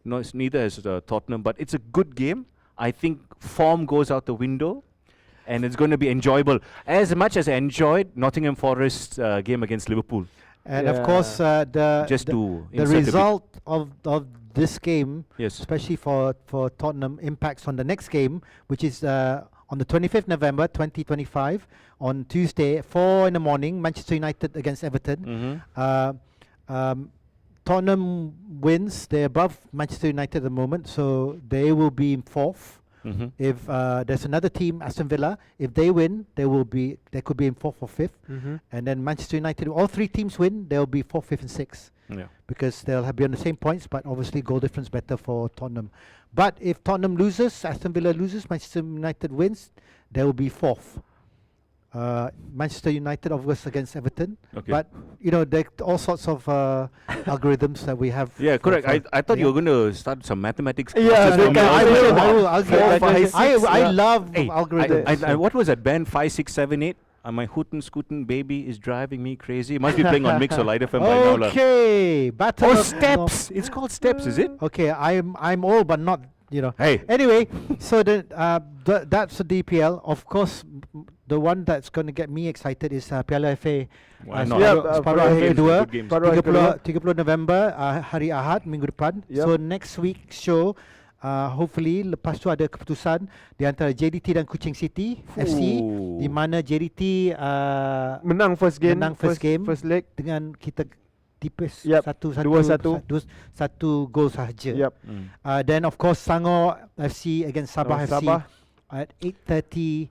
No, neither has Tottenham. But it's a good game. I think form goes out the window. And it's going to be enjoyable. As much as I enjoyed Nottingham Forest's game against Liverpool. And of course, the result of this game, especially for Tottenham, impacts on the next game, which is on the 25th November 2025 on Tuesday, 4 in the morning, Manchester United against Everton. Tottenham wins, they're above Manchester United at the moment, so they will be in 4th. If there's another team, Aston Villa, if they win, they could be in 4th or 5th. And then Manchester United, all three teams win, they'll be 4th, 5th and 6th. Yeah. because they'll be on the same points, but obviously goal difference better for Tottenham. But if Tottenham loses, Aston Villa loses, Manchester United wins, they will be fourth. Manchester United, of course, against Everton. Okay. But you know, there are all sorts of algorithms that we have. Yeah, correct. I thought you were going to start some mathematics. Yeah, classes they for me can- also. I love Hey, algorithms. what was that band 5678? My hootin' scootin' baby is driving me crazy. Must be playing on Mix or Light FM by now. lah. Okay, Battle Oh, of Steps. It's called Steps, is it? Okay, I'm old, but not, you know. Hey. Anyway, so that's the DPL. Of course, the one that's going to get me excited is Piala FA. Why not? Separuh hari kedua, Good games. Separuh hari kedua. 30 November, hari Ahad, minggu depan. Yep. So next week's show, hopefully lepas tu ada keputusan di antara JDT dan Kuching City FC, di mana JDT Menang first game. menang first game First leg. dengan kita tipis Yep, 1-1, 2-1. satu gol sahaja. Yep. Then of course Sangor FC against Sabah FC Sabah. at 8:30.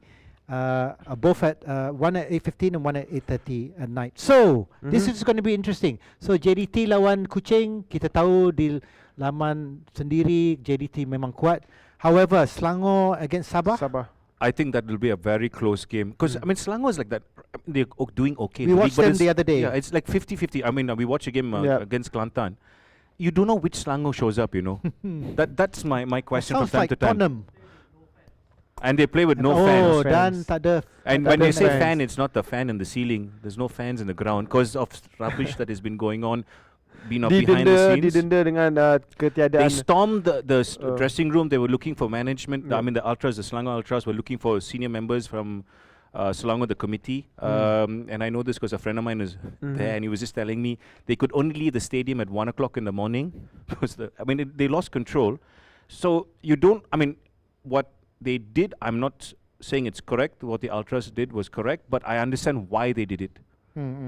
Both at one at 8:15 and one at 8:30 at night. So this is going to be interesting. So JDT lawan Kuching, kita tahu di laman sendiri JDT memang kuat. However, Selangor against Sabah, Sabah. I think that will be a very close game. Because, I mean, Selangor is like that. They're doing okay. We in the watched league, but them the it's- other day. Yeah, it's like 50-50. I mean, we watched a game Yeah. against Kelantan. You don't know which Selangor shows up, you know. That's my question from sounds time like to time. Tottenham. And they play with no Oh, fans. dan Fans. tak ada. And tak when ada they say fans. fan, it's not the fan in the ceiling. There's no fans in the ground because of rubbish that has been going on, behind the scenes. Didenda dengan They ketiadaan. stormed the dressing room. They were looking for management. Yeah. I mean, the Ultras, the Selangor Ultras, were looking for senior members from Selangor, the committee. And I know this because a friend of mine is there, and he was just telling me they could only leave the stadium at 1 o'clock in the morning because they lost control. So you don't. I mean, what they did, I'm not saying it's correct. What the Ultras did was correct, but I understand why they did it.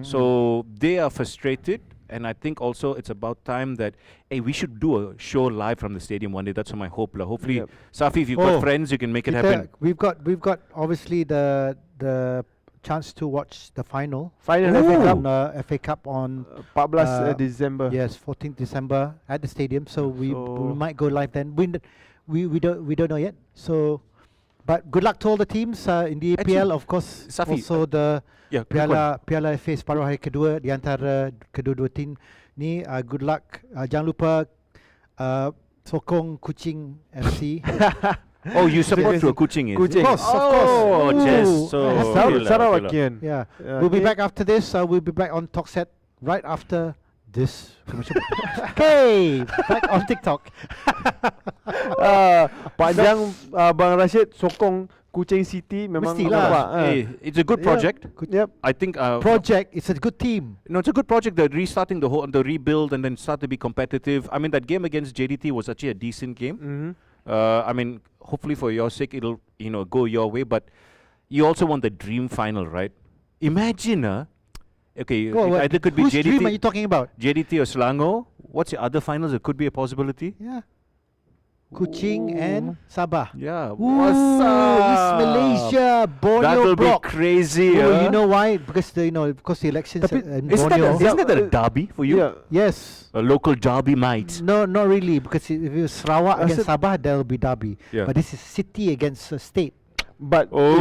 So they are frustrated, and I think also it's about time that we should do a show live from the stadium one day. That's my hope. Hopefully, Yep. Safi, if you've got friends, you can make it happen. We've got obviously the chance to watch the final. Final FA Cup on 14 Disember. yes, 14th December at the stadium. So we might go live then. We don't know yet. So, but good luck to all the teams in the EPL. Of course, Safi, also the Yeah, quick one. Piala FA separuh hari kedua di antara kedua-dua tim ni. Good luck. Jangan lupa sokong Kuching FC. Oh, you support through Kuching, is Kuching. Of course, Oh, yes. So Sarawakian. Yeah, we'll be back after this. We'll be back on Talkset right after this commercial. Okay, back on TikTok. Panjang Bang Rashid sokong Kuching City memang Mestilah. nampak, It's a good project. Yep. I think Project, it's a good team. no, it's a good project. They're restarting the rebuild and then start to be competitive. I mean, that game against JDT was actually a decent game. I mean, hopefully for your sake, it'll go your way. But you also want the dream final, right? Imagine, okay, Go, it either could be whose dream are you JDT, talking about? JDT or Selangor. What's the other finals? It could be a possibility. Yeah, Kuching and Sabah. Yeah. Ooh, East Malaysia, Borneo That'll block. be crazy. You know why? Because the elections Tapi in Isn't Borneo. that a derby for you? Yeah. Yes. A local derby, mate. No, not really. Because if it was Sarawak against Rasa- Sabah, there will be derby. Yeah. But this is city against state. But Oh.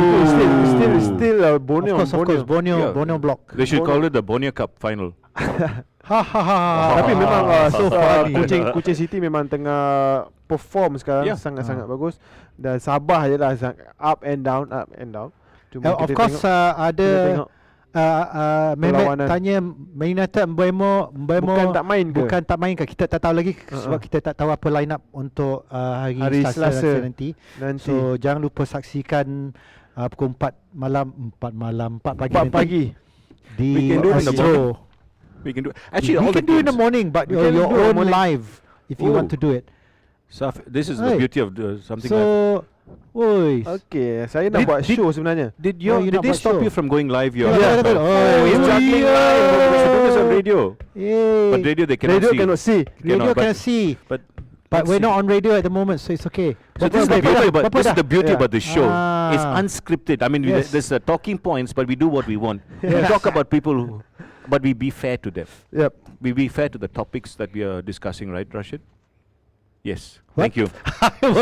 still Borneo. Of course, Borneo, Yeah. Borneo block. They should call it the Borneo Cup final. Ha ha ha. Tapi memang so funny. Kuching City memang tengah perform sekarang Yeah. sangat-sangat bagus. Dan Sabah je lah up and down. Cuma Of kita course, tengok, ada kita tengok Mehmet perlawanan. tanya Man United Mbemo bukan tak main ke? Bukan tak main ke? Kita tak tahu lagi sebab kita tak tahu apa line up untuk hari Selasa nanti. nanti. So jangan lupa saksikan pukul 4 pagi Empat nanti pagi. di We can do it in the Astro. morning. We can do actually We all can the do it in the games. morning, but We can your do it own morning. live if you want Ooh. to do it. This is the Hey. beauty of something like So, oi. Okay, saya nak buat show sebenarnya. Did Oh, you did nak they buat stop show? you from going live? Your Yeah, stuff? oh, He's juggling yeah. live. We should do this on radio. Yay. But radio they cannot Radio see. cannot see. Radio but- can see. But But let's we're see. not on radio at the moment, so it's okay. So this is the beauty about the show. It's Ah. unscripted. I mean, Yes. there's talking points, but we do what we want. We Yes. talk about people but we be fair to them. Yep. We be fair to the topics that we are discussing, right, Rashid? Yes. What? Thank you.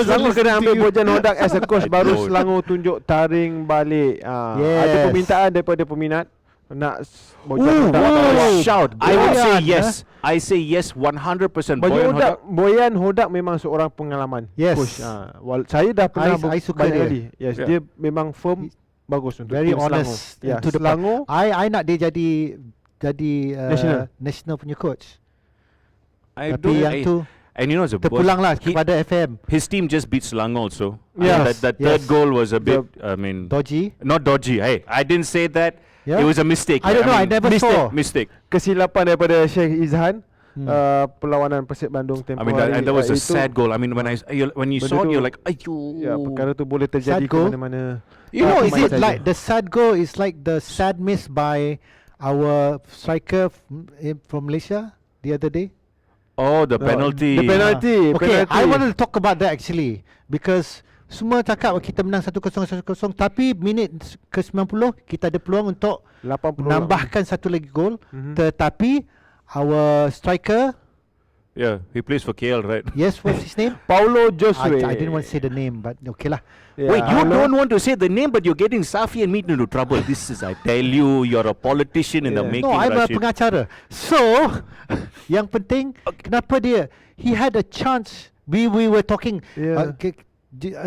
Selangor kena ambil Bojan Hodak as a coach I baru don't. Selangor tunjuk taring balik. Ada Yes. permintaan daripada peminat nak Bojan Ooh, Hodak. whoa. Shout. I would say Boyan, yes. I say yes 100%. Bojan Hodak memang seorang pengalaman Yes. coach. Saya dah pernah I suka banyak dia. kali. Yes, Yeah. dia memang firm, bagus untuk Very tim Selangor. honest. Ya, To the point. Selangor. I nak dia jadi national punya coach. I Tapi don't. yang tu And you know, the terpulang lah kepada FM. his team just beat Selangor also. Yes. That third Yes. goal was a bit. I mean, Dodgy. not dodgy. Hey, I didn't say that. Yeah. It was a mistake. I don't know, I never saw. Mistake. Kesilapan daripada Sheikh Izhan. Perlawanan Persib Bandung I tempoh mean, hari. and that was a Itu, sad goal. I mean, when you benda saw it, tu- you're like, ayo. Ya, perkara tu boleh terjadi Sad ke goal. mana-mana. You know, is pemain it saja. like the sad goal is like the sad miss by our striker from Malaysia the other day? Oh, the penalty. The penalty. Okay, penalty. I wanted to talk about that actually because semua cakap kita menang 1-0, tapi minit ke-90 kita ada peluang untuk 80 menambahkan satu lagi gol, tetapi our striker, Yeah, he plays for KL, right? yes, what's his name? Paulo Josue. I didn't want to say the name, but okay lah. Yeah. Wait, you don't want to say the name, but you're getting Safi and me into trouble. This is, I tell you, you're a politician in the Yeah. making. No, I'm a Rashid. pengacara. So, yang penting, kenapa dia? He had a chance. We were talking. Yeah.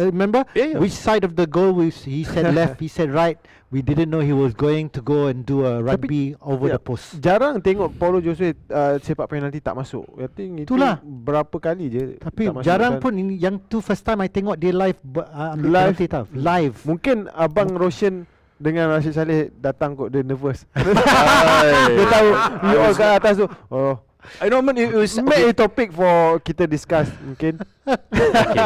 Remember? Yeah, yeah. Which side of the goal? He said left. He said right. We didn't know he was going to go and do a rugby over the post. Jarang tengok Paulo Josue sepak penalti tak masuk. I think itu Itulah. berapa kali je Tapi tak masuk. jarang Dan pun ini, yang tu first time I tengok dia live ambil Live. penalti tau. Live. Mungkin Abang Roshan dengan Rashid Saleh datang kot, dia nervous. Dia tahu we all kat atas tu. Oh, I know, man, it was. make a topic for kita discuss mungkin. Okay,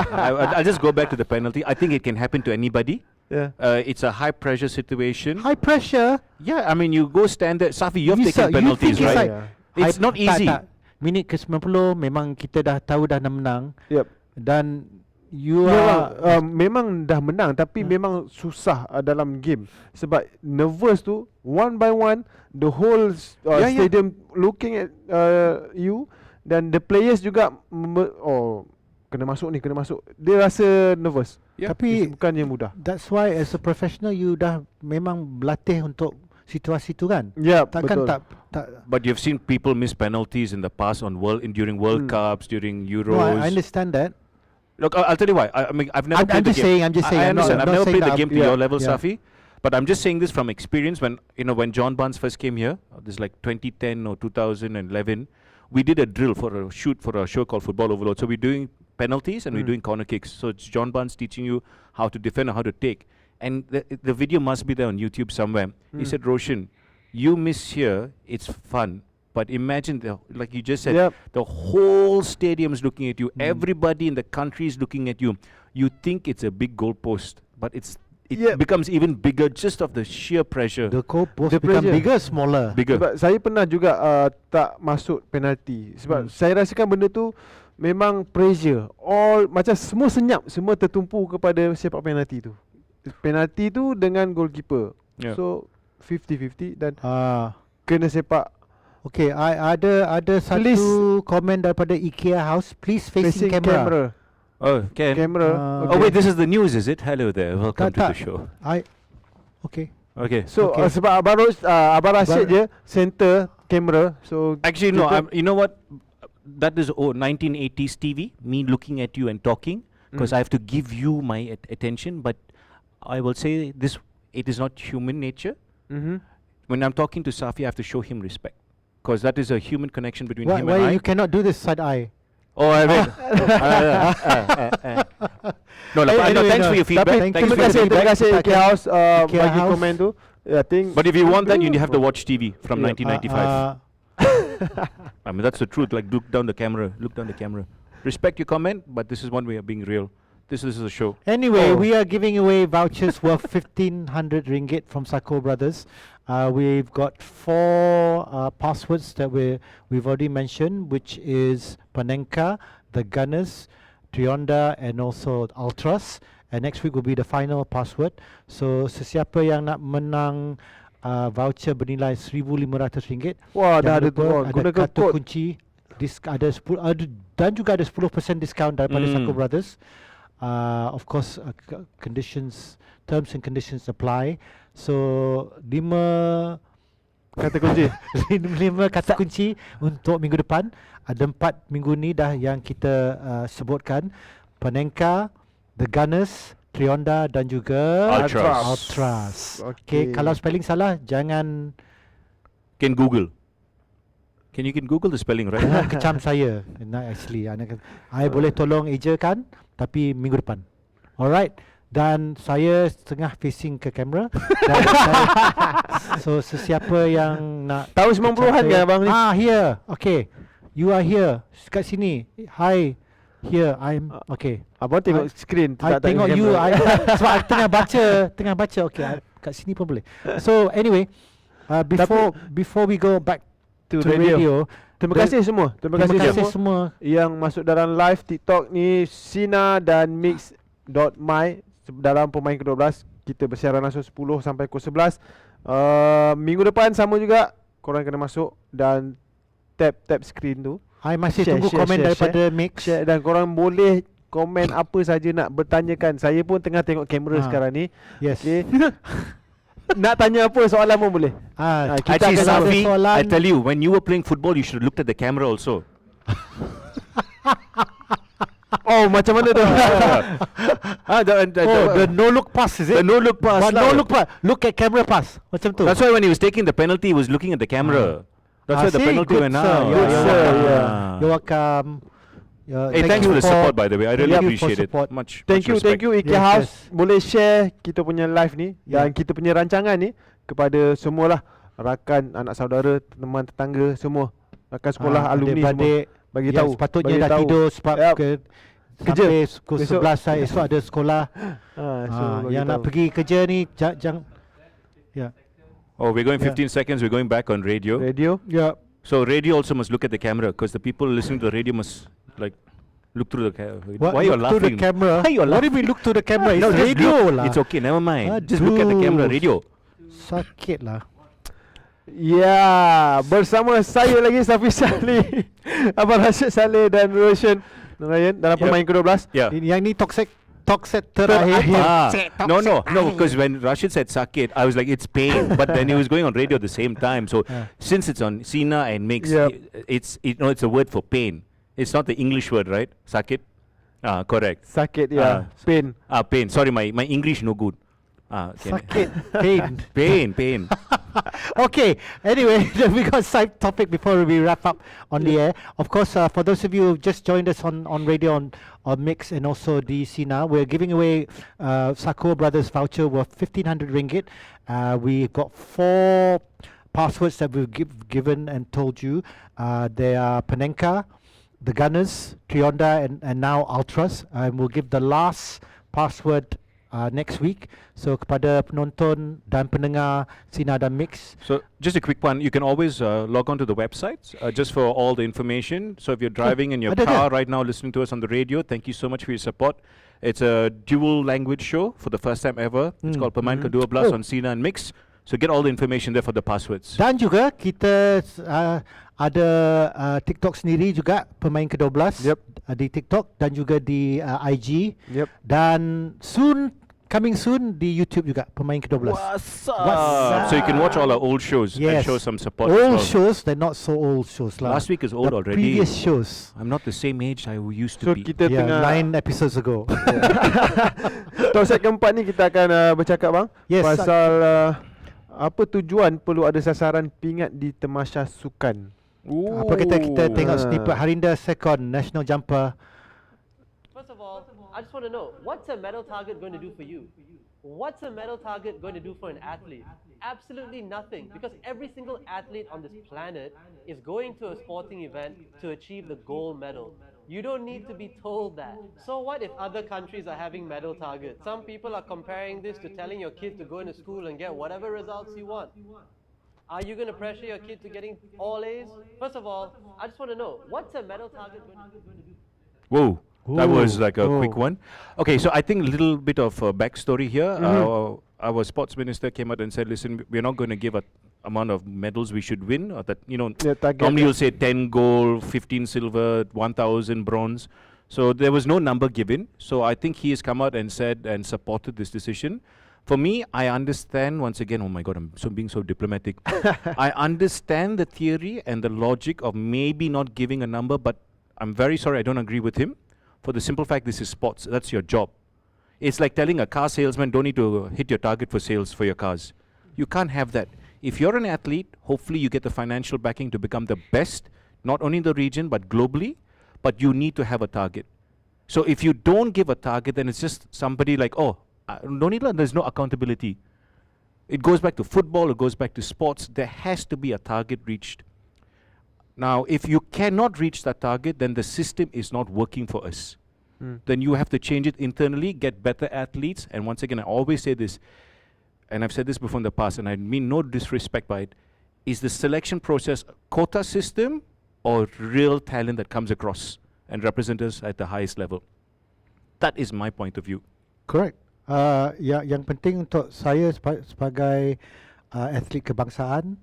I'll just go back to the penalty. I think it can happen to anybody. Yeah. It's a high pressure situation. High pressure. Yeah, I mean, you go stand there. Safi, you've You taken you penalties, think it's right? like It's not easy. Tak. Minit ke-90 memang kita dah tahu dah nak menang Yep. dan you Memang, are memang dah menang tapi memang susah dalam game sebab nervous tu one by one the whole Yeah, yeah. stadium looking at you dan the players juga kena masuk, dia rasa nervous. Yeah. tapi Bukannya mudah. that's why as a professional you dah memang berlatih untuk situasi tu kan. Ya, Takkan betul. tak But you've seen people miss penalties in the past on during World Cups, during Euros. no, I understand that. Look, I'll tell you why. I mean, I've never I'm played the just game. saying, I'm just saying, I I'm not- understand. I'm I've not never saying played the that game to I'm- your level, yeah. Safi. But I'm just saying this from experience. When John Barnes first came here, this is like 2010 or 2011, we did a drill for a show called Football Overload. So we're doing penalties and we're doing corner kicks. So it's John Barnes teaching you how to defend and how to take. And the video must be there on YouTube somewhere. He said, Roshan, you miss here, it's fun. But imagine, like you just said, Yep. the whole stadium's looking at you. Everybody in the country is looking at you. You think it's a big goalpost, but it Yep. becomes even bigger just of the sheer pressure. The goal post The become pressure. bigger, smaller. Bigger. Sebab saya pernah juga tak masuk penalti. Sebab saya rasakan benda tu memang pressure. All macam semua senyap, semua tertumpu kepada sepak penalti tu. Penalti tu dengan goalkeeper. Yeah. So 50-50 dan kena sepak Okay, ada satu komen daripada IKEA House. Please facing camera. Oh, okay. Camera. Oh wait, this is the news, is it? Hello there, welcome to the Tak. show. Okay. Okay. So Okay. sebab Abang Rashid je center camera. So Actually, no. kita- You know what? That is 1980s TV. Me looking at you and talking, because I have to give you my attention. But I will say this: it is not human nature. When I'm talking to Safi, I have to show him respect, because that is a human connection between him and Why I. you cannot do this side eye? Oh, I mean. No, no, Anyway, thanks no. for your feedback. Tapi Thanks terima for your kasih, terima feedback. kasih IKEA House IKEA bagi House. komen tu. I think. But if you want that, you have to watch TV from Yeah. 1995. I mean, that's the truth. Like, look down the camera. Look down the camera. Respect your comment, but this is one way of being real. This is a show. Anyway, we are giving away vouchers worth 1,500 ringgit from Sako Brothers. We've got 4 passwords that we've already mentioned, which is Panenka, the Gunners, Trionda, and also Ultras. And next week will be the final password. So sesiapa yang nak menang voucher bernilai RM1,500. Wah, dah ada tu. Ada Gunakan kartu kod. kunci, ada 10 dan juga ada 10% diskaun daripada Sako Brothers. Of course, terms and conditions apply. So 5 Kata kunci. 5 kata kunci untuk minggu depan. Ada 4 minggu ni dah yang kita sebutkan. Panenka, The Gunners, Trionda dan juga Ultras. Okay, kalau spelling salah jangan Google. Can Google the spelling, right? kecam saya. Not actually. I boleh tolong ejakan tapi minggu depan. Alright. Dan saya setengah facing ke kamera. So sesiapa yang nak Tahun 90-an ke abang ni? Here. Okay. You are here. Kat sini. Hi. Here. I'm okay. Abang tengok screen. I tengok you. Sebab I tengah baca. Okay. Kat sini pun boleh. So anyway, before we go back to radio, terima kasih semua. Terima kasih semua yang masuk dalam live TikTok ni, Sina dan Mix.my dalam Pemain ke-12. Kita bersiaran langsung 10 sampai pukul 11. Minggu depan sama juga. Korang kena masuk dan tap screen tu. I masih tunggu komen daripada Mix. Dan korang boleh komen apa saja nak bertanyakan. Saya pun tengah tengok kamera sekarang ni. Yes. Okay. Nak tanya apa soalan pun boleh. Kita akan ada Safi, soalan. I tell you, when you were playing football, you should have looked at the camera also. Oh, macam mana tu? The no look pass, is it? The no look pass. But no look pass. Look at camera pass. Macam tu. That's why when he was taking the penalty, he was looking at the camera. That's why the see, penalty good went sir. out. You're welcome. Ah. You're welcome. Hey, thanks for the support, by the way. I really thank you for appreciate it. support. Much Thank respect. you IK Yes, House. yes. Boleh share kita punya live ni dan kita punya rancangan ni kepada semualah rakan, anak saudara, teman tetangga semua, rakan sekolah, alumni semua. adik-beradik. Bagi Yes, tahu. sepatutnya bagi dah tahu. tidur sebab Kerja. sampai pukul Besok. 11 saya esok ada sekolah. So bagi Yang nak tahu. pergi kerja ni jangan. Oh, we're going 15 seconds. We're going back on radio. Radio. So radio also must look at the camera because the people listening to the radio must like look through the camera. Why you're look to the laughing? camera? Why you're What do you mean look to the camera? It's No, just radio look. lah. It's okay. Never mind. Just look at the camera. Radio. Sakit lah. Ya, bersama saya lagi Safi Saleh, Abang Rashid Saleh dan Roshan Narayan dalam Pemain ke-12. Yeah. Yang ni talk set terakhir. No, because when Rashid said sakit, I was like, it's pain. But then he was going on radio at the same time. So since it's on Sina and Mix, it's a word for pain. It's not the English word, right? Sakit. Correct. Sakit, ya. Pain. Pain. Sorry, my English no good. Okay. Sakit. Pain. Okay, anyway, we got side topic before we wrap up on the air. Of course, for those of you who just joined us on radio on Mix and also the Sina, we're giving away Sako Brothers voucher worth RM1,500. We got 4 passwords that we've given and told you. They are Panenka, The Gunners, Trionda and now Ultras. And we'll give the last password next week. So kepada penonton dan pendengar Sina dan Mix. So just a quick one, you can always log on to the website just for all the information. So if you're driving in your car right now listening to us on the radio, thank you so much for your support. It's a dual language show for the first time ever. It's called Pemain ke-12 on Sina and Mix. So get all the information there for the passwords. Dan juga kita ada TikTok sendiri juga Pemain ke-12 di TikTok dan juga di IG dan coming soon di YouTube juga Pemain ke-12. What's up? So you can watch all our old shows and show some support. Old as well. shows, they're not so old shows lah. Last week is old the already. Previous shows. I'm not the same age I used to So be. kita tengah 9 episodes ago. Talk set keempat ni kita akan bercakap bang pasal apa tujuan perlu ada sasaran pingat di temasya sukan. Apa kita tengok snippet Harinda Sekon National Jumper. First of all, I just want to know, what's a medal target going to do for you? What's a medal target going to do for an athlete? Absolutely nothing, because every single athlete on this planet is going to a sporting event to achieve the gold medal. You don't need to be told that. So what if other countries are having medal targets? Some people are comparing this to telling your kid to go into school and get whatever results you want. Are you going to pressure your kid to getting all A's? First of all, I just want to know, what's a medal target going to do? Whoa. That was like a quick one. Okay, so I think a little bit of backstory here. Our sports minister came out and said, listen, we're not going to give a amount of medals we should win, or that, normally you'll say 10 gold, 15 silver, 1,000 bronze. So there was no number given. So I think he has come out and said and supported this decision. For me, I understand, once again, oh my God, I'm being so diplomatic. I understand the theory and the logic of maybe not giving a number, but I'm very sorry, I don't agree with him. For the simple fact, this is sports. That's your job. It's like telling a car salesman, don't need to hit your target for sales for your cars. You can't have that. If you're an athlete, hopefully you get the financial backing to become the best, not only in the region, but globally, but you need to have a target. So if you don't give a target, then it's just somebody like, there's no accountability. It goes back to football, it goes back to sports. There has to be a target reached. Now, if you cannot reach that target, then the system is not working for us. Then you have to change it internally, get better athletes. And once again, I always say this, and I've said this before in the past, and I mean no disrespect by it, is the selection process a quota system or real talent that comes across and represents us at the highest level? That is my point of view. Correct. Yang penting untuk saya sebagai atlet kebangsaan,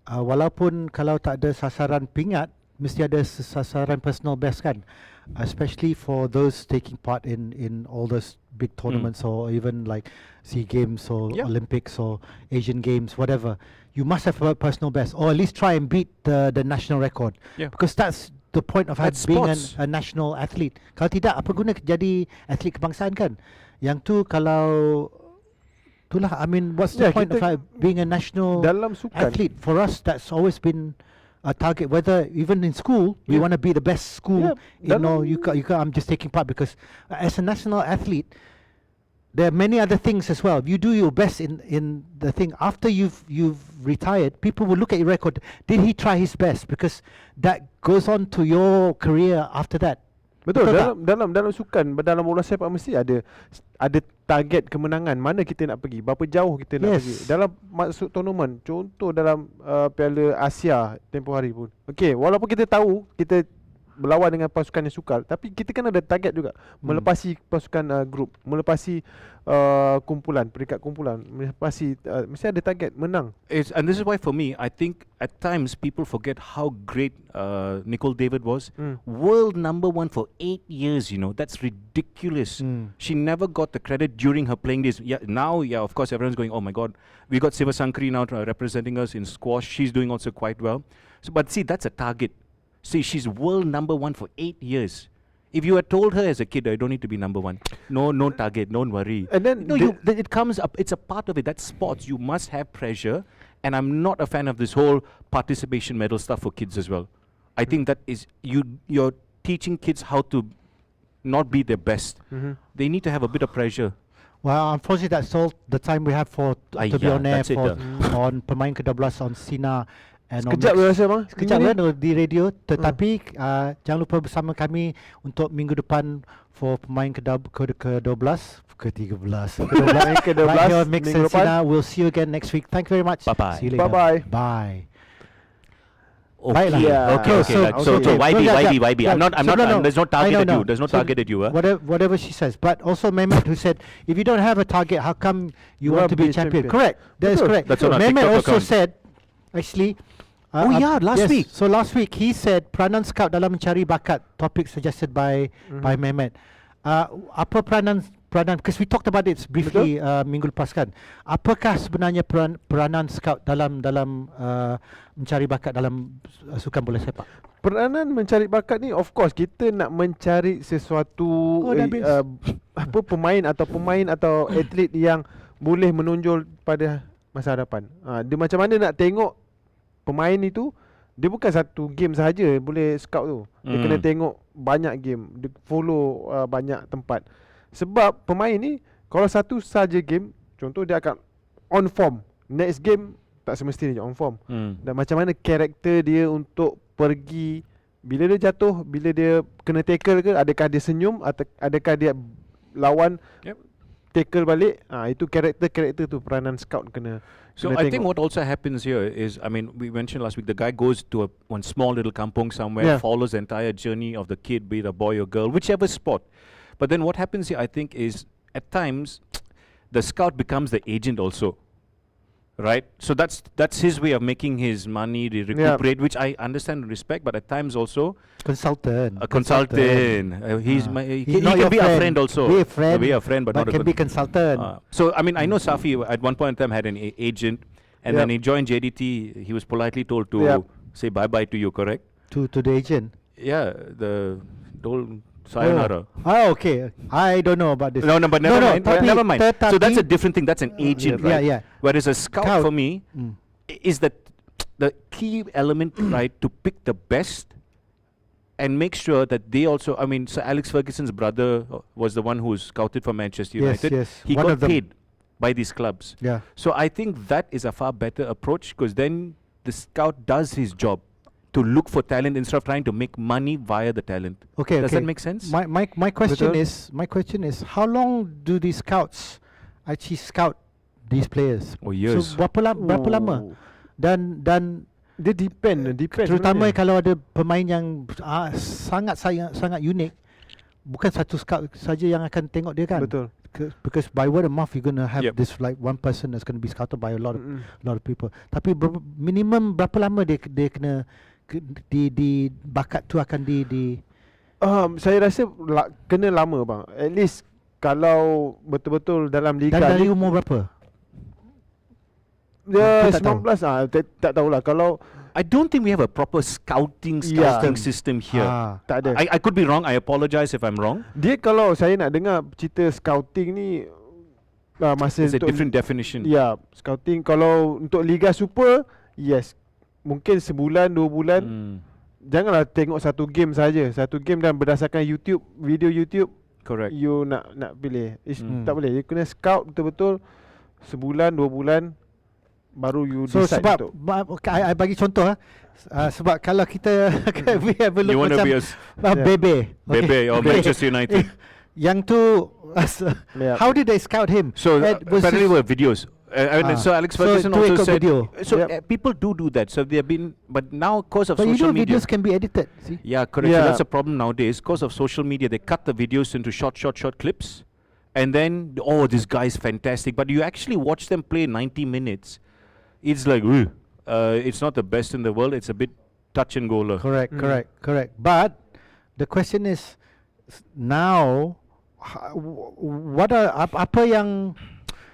walaupun kalau tak ada sasaran pingat, mesti ada sasaran personal best kan, especially for those taking part in all those big tournaments or even like SEA Games or Olympics or Asian Games, whatever. You must have a personal best, or at least try and beat the national record, because that's the point of being a national athlete. Kalau tidak, apa guna jadi atlet kebangsaan kan? Yang tu kalau itulah, I mean, what's the point of being a national athlete? For us, that's always been a target. Whether even in school, we want to be the best school. I'm just taking part because as a national athlete, there are many other things as well. You do your best in the thing. After you've retired, people will look at your record. Did he try his best? Because that goes on to your career after that. Betul, dalam sukan, dalam bola sepak mesti ada target kemenangan. Mana kita nak pergi, berapa jauh kita nak pergi. Dalam masuk tournament, contoh dalam Piala Asia tempoh hari pun. Okey, walaupun kita tahu kita berlawan dengan pasukan yang sukar, tapi kita kan ada target juga, melepasi pasukan grup, melepasi peringkat kumpulan, melepasi mesti ada target menang. And this is why for me, I think at times people forget how great Nicole David was. World #1 for 8 years, that's ridiculous. She never got the credit during her playing days. Now, of course, everyone's going, oh my God, we got Siva Sankri now representing us in squash. She's doing also quite well. So, but see, that's a target. See, she's world #1 for 8 years. If you had told her as a kid, I don't need to be #1. No target, don't worry. And then it comes up. It's a part of it. That's sports. You must have pressure. And I'm not a fan of this whole participation medal stuff for kids as well. I think that is you're teaching kids how to not be their best. They need to have a bit of pressure. Well, unfortunately, that's all the time we have to be on air on Pemain Ke-12 on Sina. Sekejap rasa bang. Sekejap kan di radio. Tetapi jangan lupa bersama kami untuk minggu depan for Pemain Ke-12 Ke-13 Right here on Mix and Sina. We'll see you again next week. Thank you very much. Bye-bye. See you later. Bye-bye. Bye. Okay. So YB. I'm not. There's no target at you. There's no target at you. Whatever she says. But also Mehmet, who said, if you don't have a target, how come you want to be champion? Correct. That is correct. That's on our Mehmet TikTok also account. said, actually. Last week. So last week he said peranan scout dalam mencari bakat, topic suggested by Mehmet. Apa peranan, because we talked about it briefly minggu lepas kan. Apakah sebenarnya peranan scout dalam mencari bakat dalam sukan bola sepak? Peranan mencari bakat ni, of course kita nak mencari sesuatu pemain atau atlet yang boleh menonjol pada masa hadapan. Dia macam mana nak tengok pemain itu, dia bukan satu game sahaja boleh scout tu. Dia kena tengok banyak game, dia follow banyak tempat. Sebab pemain ni kalau satu saja game, contoh dia akan on form, next game tak semestinya on form. Dan macam mana karakter dia untuk pergi, bila dia jatuh, bila dia kena tackle ke, adakah dia senyum, adakah dia lawan tackle balik. Itu karakter tu peranan scout kena. So kena I think tengok. what also happens here is, I mean, we mentioned last week, the guy goes to one small little kampong somewhere, Yeah. follows the entire journey of the kid, be it a boy or girl, whichever sport. But then what happens here, I think, is at times the scout becomes the agent also. Right, so that's his way of making his money, to recuperate, which I understand and respect. But at times also, Consultant. a consultant. He's he not can your be a friend also. Be a friend. Be a friend, but not a can be consultant. So I mean, I know Safi at one point in time had an agent, and when he joined JDT, he was politely told to say bye bye to you. Correct? To the agent. Yeah, the whole sayonara. Oh, okay. I don't know about this. No, but never mind. tapi Never mind. So that's a tetapi- different thing. That's an agent, yeah, right? yeah. Whereas a scout for me Mm. is the key element, right, to pick the best and make sure that they also. I mean, so Alex Ferguson's brother was the one who was scouted for Manchester Yes, United. yes. He One got of them. paid by these clubs. Yeah. So I think that is a far better approach, because then the scout does his job to look for talent instead of trying to make money via the talent. Okay, Does okay. that make sense? My question Betul. is how long do these scouts actually scout these players? Oh, years. So berapa lama? Dan Dia depend terutama sebenarnya. kalau ada pemain yang sangat unik, bukan satu scout saja yang akan tengok dia kan. Betul. Because by word of mouth you're gonna have Yep. this like one person that's gonna be scouted by a lot of people. Tapi minimum berapa lama dia kena di bakat tu akan di Saya rasa kena lama bang. At least kalau betul-betul dalam liga dan dari ni, umur berapa? dia Aku tak tahu. 19 tak tahulah. Kalau I don't think we have a proper scouting system here. tak ada. I could be wrong. I apologize if I'm wrong. Dia kalau saya nak dengar cerita scouting ni masa It's a untuk different definition. ya, scouting kalau untuk Liga Super, yes. Mungkin sebulan 2 bulan. Janganlah tengok satu game saja. Satu game dan berdasarkan video YouTube Correct. you nak pilih. Tak boleh. You kena scout betul-betul sebulan 2 bulan baru you So decide sebab untuk. I bagi contoh sebab kalau kita we have a look You want to macam be a Bebe. Bebe or Manchester United. Yang tu how did they scout him? So Was apparently this- were videos. So Alex So Ferguson tu also ikut said. video. So Yep. people do that. So they've been, but now because of But you social know media. videos can be edited. See? Yeah, correct. So Yeah. that's a problem nowadays. Because of social media, they cut the videos into short clips, and then this guy's fantastic. But you actually watch them play 90 minutes. It's like, it's not the best in the world. It's a bit touch and go. Correct. But the question is now, what are apa yang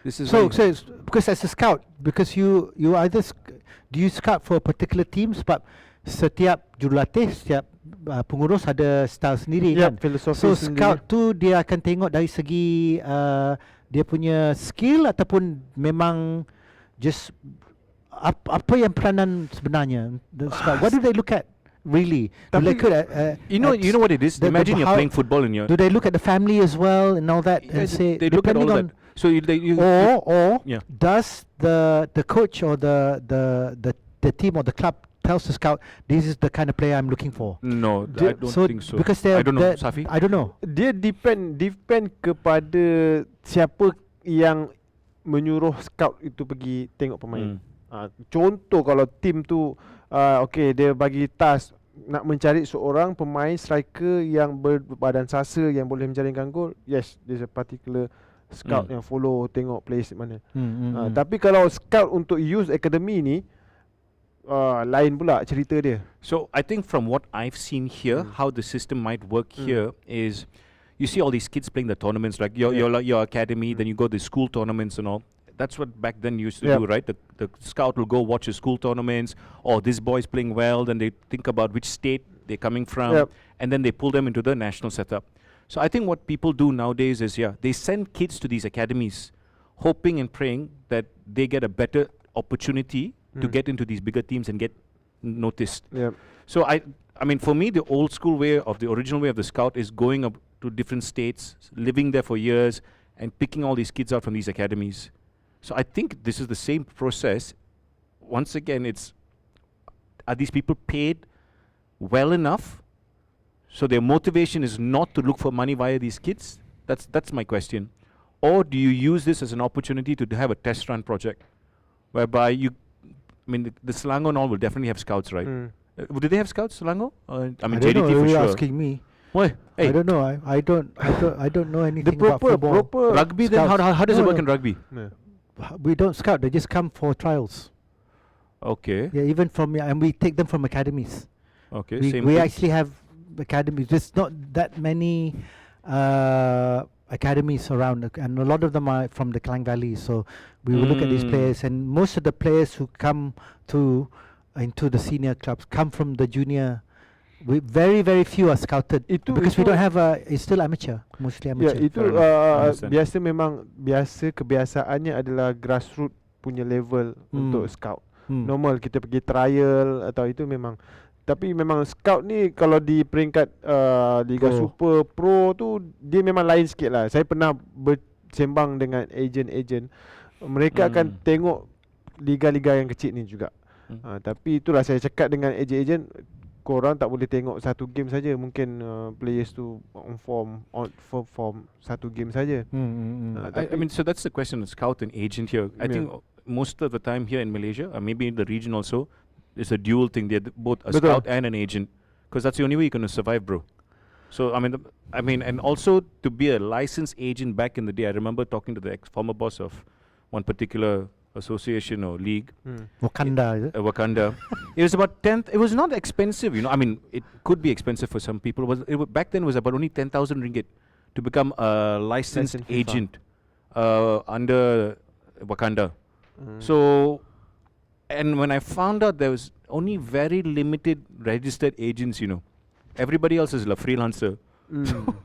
This is so very- because as a scout, because you either do you scout for a particular team sebab setiap jurulatih, setiap pengurus ada style sendiri Ya, kan. filosofi So sendiri. scout tu dia akan tengok dari segi dia punya skill ataupun memang just apa yang peranan sebenarnya. Sebab what do they look at really? Do they look at, you know what it is. Imagine you're how- playing football in your. Do they look at the family as well and all that and say they look at all depending that. So you or yeah. does the coach or the team or the club tells the scout this is the kind of player I'm looking for? No, I don't think so. Because they're, I don't know, they're- Safi. I don't know. Dia depend kepada siapa yang menyuruh scout itu pergi tengok pemain. Contoh kalau tim tu okay, dia bagi task nak mencari seorang pemain striker yang berbadan sasa yang boleh menjaringkan gol. Yes, there's a particular scout yang follow tengok players mana. Tapi kalau scout untuk youth academy ni lain pula cerita dia. So I think from what I've seen here, how the system might work here is, you see all these kids playing the tournaments, like your academy, then you go to school tournaments and all. That's what back then you used to do, right? The scout will go watch the school tournaments, or this boy's playing well, then they think about which state they're coming from, and then they pull them into the national setup. So I think what people do nowadays is, they send kids to these academies, hoping and praying that they get a better opportunity to get into these bigger teams and get noticed. So I mean, for me, the old school way of the original way of the scout is going up to different states, living there for years, and picking all these kids out from these academies. So I think this is the same process. Once again, are these people paid well enough so their motivation is not to look for money via these kids? That's my question. or do you use this as an opportunity to have a test run project, whereby the Selangor and all will definitely have scouts, right? Do they have scouts, Selangor? I mean, I don't JDT know, for you're sure. asking me. Why? Hey, I don't know. I don't know anything The about football. proper rugby. Then how does it No, work no. in rugby? We don't scout. They just come for trials. Okay. Yeah, even from and we take them from academies. Okay. We Same we thing. actually have academies. There's not that many academies around, and a lot of them are from the Klang Valley. So we will look at these players, and most of the players who come into the senior clubs come from the junior. Very few are scouted because we don't have it's still amateur, mostly amateur. Ya, itu Fair enough. biasa memang kebiasaannya adalah grassroots punya level untuk scout. Normal kita pergi trial atau itu memang, tapi memang scout ni kalau di peringkat Liga Pro. Super Pro tu dia memang lain sikit lah. Saya pernah bersembang dengan ejen-ejen, mereka akan tengok liga-liga yang kecil ni juga. Tapi itulah saya cakap dengan ejen-ejen, korang tak boleh tengok satu game saja. Mungkin players tu on form satu game saja. I mean, so that's the question of scout and agent here. I think most of the time here in Malaysia, or maybe in the region also, it's a dual thing. They're both a Betul. scout and an agent, because that's the only way you're going to survive, bro. So I mean, and also to be a licensed agent back in the day, I remember talking to the former boss of one particular association or league, Wakanda, is it? Wakanda. It was about 10. It was not expensive, you know. I mean, it could be expensive for some people. Back then it was about only 10,000 ringgit to become a licensed Licensed FIFA. agent under Wakanda. So, and when I found out there was only very limited registered agents, you know, everybody else is a freelancer. So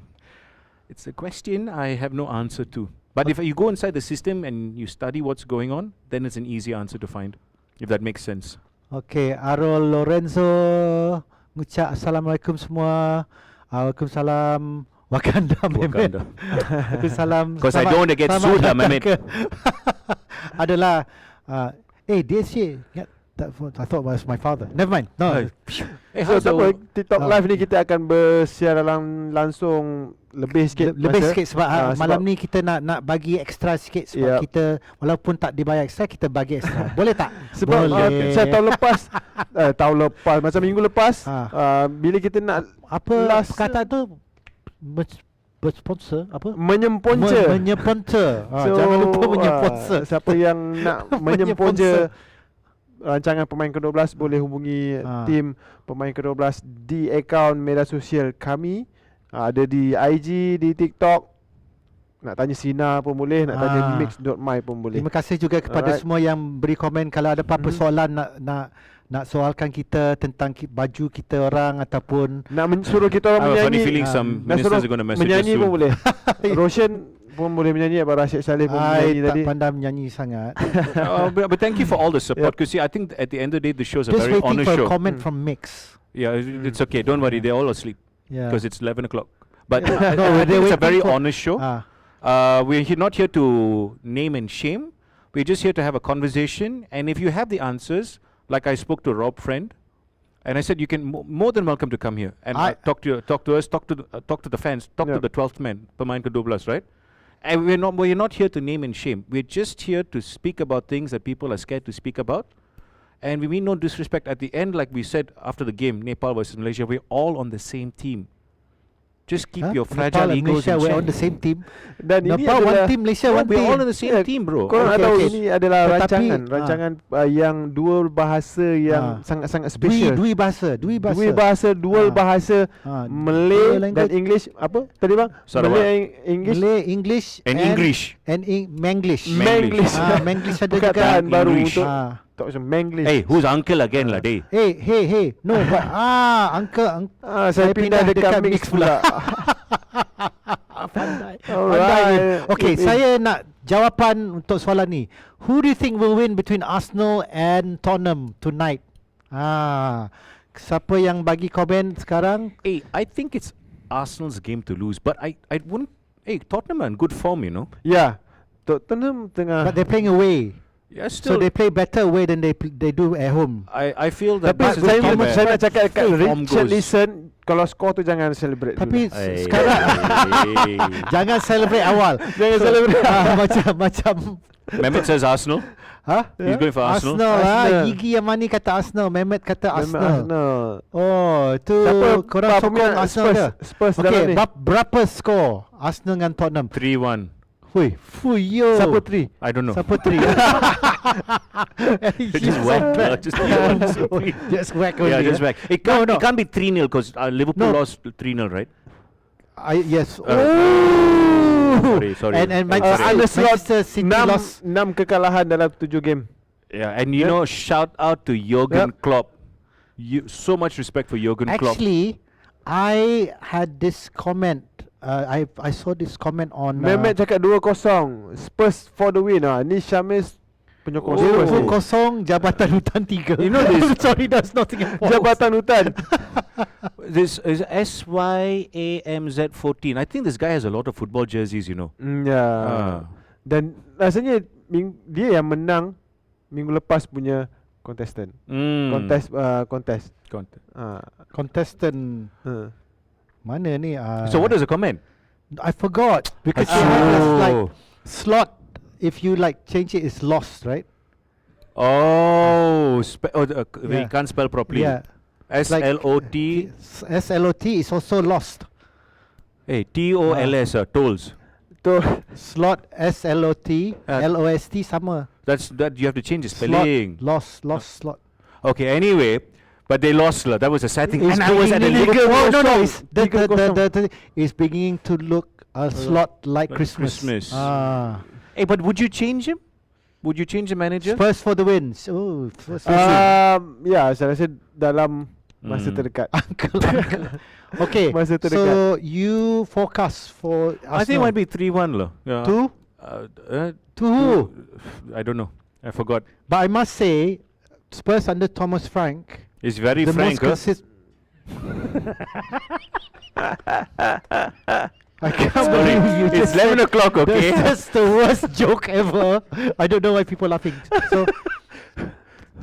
it's a question I have no answer to. But if you go inside the system and you study what's going on, then it's an easy answer to find, if that makes sense. Okay, Arul Lorenzo ngucap Assalamualaikum semua. Waalaikumsalam. Wakanda, Wakanda. Waalaikumsalam. Because I don't want to get selamat sued lah, datang Mehmet. ke- Adalah dia sih. I thought it was my father. Never mind. No. Hey, So how's the tak apa, TikTok live ni kita akan bersiar langsung lebih sikit Lebih masa. sikit sebab malam ni kita nak bagi extra sikit sebab Yep. kita walaupun tak dibayar extra, kita bagi extra. Boleh tak? Sebab Boleh. saya tahun lepas macam minggu lepas bila kita nak Apa last kata tu bersponsor apa? menyemponcer. Menyemponcer. Jangan lupa menyemponcer. Siapa yang nak menyemponcer rancangan Pemain Ke-12 boleh hubungi tim Pemain Ke-12 di akaun media sosial kami. Ada di IG, di TikTok. Nak tanya Sina pun boleh, nak tanya mix.my pun boleh. Terima kasih juga kepada semua yang beri komen. Kalau ada apa-apa soalan nak soalkan kita tentang baju kita orang ataupun Nak suruh kita orang I have a funny menyanyi. feeling some Nak ministers suruh are going to message us menyanyi soon. pun boleh. Roshan pun boleh menyanyi, Abang Rashid Saleh pun menyanyi tak tadi. pandai menyanyi sangat. But thank you for all the support. Because I think at the end of the day, the show's a Just very waiting honest for show. a comment from Mix. Yeah, it's okay. Don't worry. They're all asleep Yeah. because it's 11 o'clock. But No, I they're think it's a waiting very for- honest show. We're not here to name and shame. We're just here to have a conversation. And if you have the answers, like I spoke to Rob Friend, and I said you can more than welcome to come here and talk to us, talk to the fans, talk to the 12th man, Pemain Ke-12, right? And we're not here to name and shame. We're just here to speak about things that people are scared to speak about. And we mean no disrespect. At the end, like we said after the game, Nepal versus Malaysia, we're all on the same team. Just keep your fragile Nepal and egos Malaysia, in we're check. on the same team. Dan ini Nepal one adalah team, Malaysia one We're all on team. the same team, bro. Korang Okay, tahu okay. ini adalah Tetapi, rancangan yang dua bahasa yang sangat-sangat special. Dui bahasa. Dual bahasa Malay Dual dan language. English. Apa tadi bang? Sarawak. Malay, English, Malay, English And English. and Manglish. Manglish. Manglish ada juga. perkataan baru English. untuk tak macam Manglish. Hey, who's uncle again lah, day? Hey. No, but uncle. Saya pindah dekat mix pula. Pandai. Alright. Okay, saya nak jawapan untuk soalan ni. Who do you think will win between Arsenal and Tottenham tonight? Siapa yang bagi komen sekarang? Hey, I think it's Arsenal's game to lose, but I wouldn't. Hey, Tottenham are in good form, you know. Ya, Tottenham tengah. But they're playing away. Yeah, So still. they play better away than they do at home. I feel that Tapi this is saya, the game saya where nak cakap dekat form Richard goes. Leeson, kalau skor tu jangan celebrate Tapi dulu. sekarang jangan celebrate awal. Jangan celebrate. macam Mehmet says Arsenal. huh? He's going for Arsenal. Arsenal. Gigi Yamani kata Arsenal, Mehmet kata Arsenal. Oh, tu korang sokong Arsenal ke? Spurs dalam Okay, ni. berapa skor Arsenal dengan Tottenham? 3-1. Hui, fuyo. Siapa 3? I don't know. Siapa 3? Just whack. Just 3-1. Just whack only. Yeah, just whack. It can't, No. it can't be 3-0 because Liverpool No. lost 3-0, right? Yes. Sorry. And Manchester Manchester City lost. 6 kekalahan dalam 7 game. Yeah, and you know, shout out to Jurgen Klopp. So much respect for Jurgen Klopp. Actually, I had this comment. I saw this comment on Mehmet cakap 2-0 Spurs for the win. Ni Syamis penyokong Spurs ni. 2-0 Jabatan Hutan 3. You know this- Sorry, that's Nottingham Forest. Jabatan Hutan. This is SYAMZ14. I think this guy has a lot of football jerseys, you know. Ya. Ah. Dan rasanya dia yang menang minggu lepas punya contestant. Contest. Contestant mana ni? So what is the comment? I forgot because they have this like slot. If you like change it, it's lost, right? They can't spell properly. Yeah. SLOT. SLOT is also lost. Hey, TOLS, tolls. Slot SLOT LOST sama. That you have to change the spelling. Lost slot. Okay, anyway, but they lost. That was a sad thing. It's And I was at a beginning- Liverpool. no, it's it's beginning to look a slot like Christmas. Hey, but would you change him? Would you change the manager? Spurs for the wins. Oh, first Ya, saya rasa dalam masa terdekat. uncle. Okay, Masa so terdekat. you forecast for Arsenal. I think it might be 3-1 lah. Yeah. Two? To who? I don't know. I forgot. But I must say, Spurs under Thomas Frank, It's very the frank. most I can't believe you It's just 11 said- o'clock, okay? That's the worst joke ever. I don't know why people are laughing. So,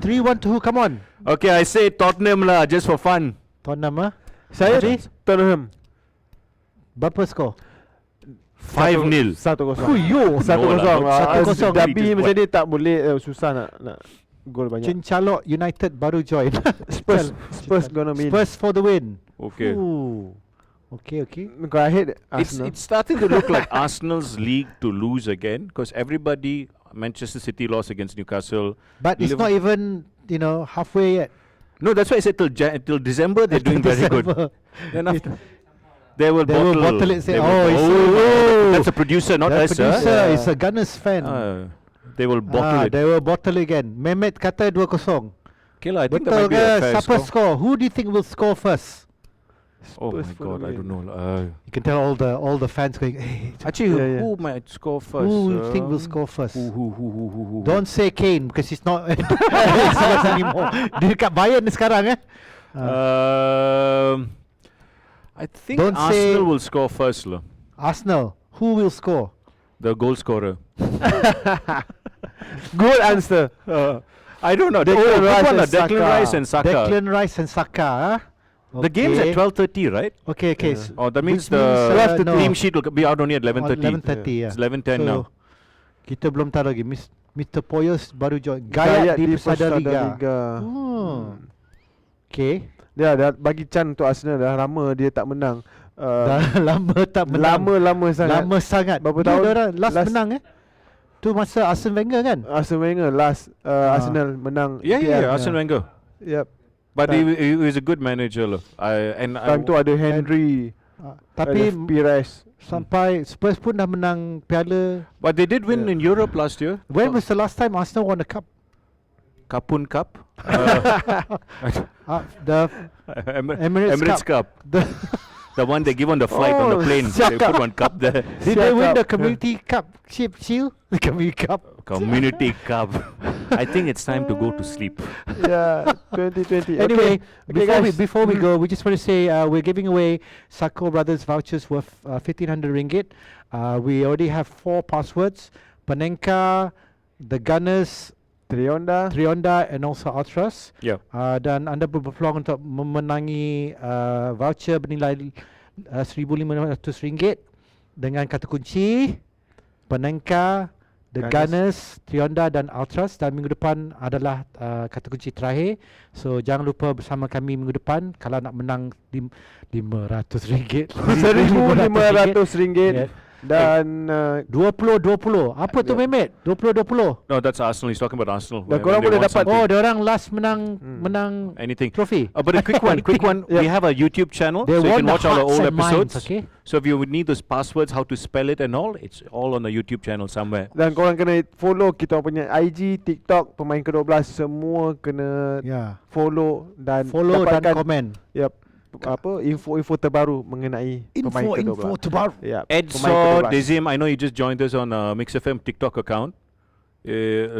3-1 to who? Come on. Okay, I say Tottenham lah, just for fun. Tottenham, Saya Haji? Tottenham Berapa skor? 5-0. 1-0. Fuyo. 1-0. not 1-0. Derby Just macam what? ni tak boleh, susah nak gol banyak. Cincalok United baru join. Spurs gonna win. Spurs for the win. Okay. Ooh. Okay. Because I hate Arsenal. It's starting to look like Arsenal's league to lose again because everybody, Manchester City lost against Newcastle. But it's not even, halfway yet. No, that's why I said till December they're doing very good. Then after they will They will bottle. bottle it, say, They will "Oh, it's bottle. That's a producer, not The us. producer is a Gunners fan. They will bottle it. They will bottle again. Mehmet kata 2-0. Okay lah, I think that Betul might be a ke? fair Siapa score. score? Who do you think will score first? Oh my Spurs for god, the I don't win. know. You can tell all the fans going, hey, Actually, Yeah. who might score first? who you think will score first? Who? Don't say Kane because he's not Spurs anymore. Dia dekat Bayern ni sekarang I think Don't say- Arsenal will score first lah. Arsenal. Who will score? The goal scorer. Good answer. I don't know. Declan Rice and Declan Saka. Rice and Saka. Declan Rice and Saka. The game's at 12:30, right? Okay. Oh, that means Which means, the no. team sheet will be out only at 11:30. 11:30, yeah. It's 11:10 now. Kita belum tahu lagi. Mr. Poyos baru join. Gayat di Persada Liga. Okay. Dia dah bagi can untuk Arsenal, dah lama dia tak menang. Dah lama tak menang. Lama sangat. Lama sangat. Berapa Dia tahun? orang last menang Tu masa Arsene Wenger kan? Arsene Wenger last Arsenal menang. Yeah, Arsene Wenger. Yep. But he was a good manager lah. Time tu ada Henry, Tapi ada Pires. sampai Spurs pun dah menang piala. But they did win in Europe last year. When was the last time Arsenal won a cup? Kapun Cup. The Emirates Cup. The one they give on the flight on the Oh, plane. They put one cup there. Did they win the Community Cup Shield? The Community Cup. Community Cup. I think it's time to go to sleep. Yeah, 2020. Anyway, Okay, before we guys. go, we just want to say we're giving away Sako Brothers vouchers worth 1,500 ringgit. We already have 4 passwords: Panenka, the Gunners, Trionda and also Ultras. Yeah. Dan anda berpeluang untuk memenangi voucher bernilai RM1,500 dengan kata kunci Penangka, The Gunners, Trionda dan Ultras, dan minggu depan adalah kata kunci terakhir. So jangan lupa bersama kami minggu depan kalau nak menang RM500. RM1,500 dan 20. Apa tu Mehmet? 20. No, that's Arsenal. He's talking about Arsenal. Dan when korang they boleh want dapat- something. Oh, dia orang last menang Anything. trofi. But a quick one. Yeah. We have a YouTube channel, They so you won can the watch all the hearts old and minds, episodes. okay? So if you would need those passwords, how to spell it and all, it's all on the YouTube channel somewhere. Dan korang kena follow kita punya IG, TikTok, Pemain Ke-12, semua kena follow dan Follow dan dapatkan komen. info info terbaru mengenai Pemain Ke-12. terbaru. Ed Pemain saw Ke-12. Dezim, I know you just joined us on Mix FM TikTok account.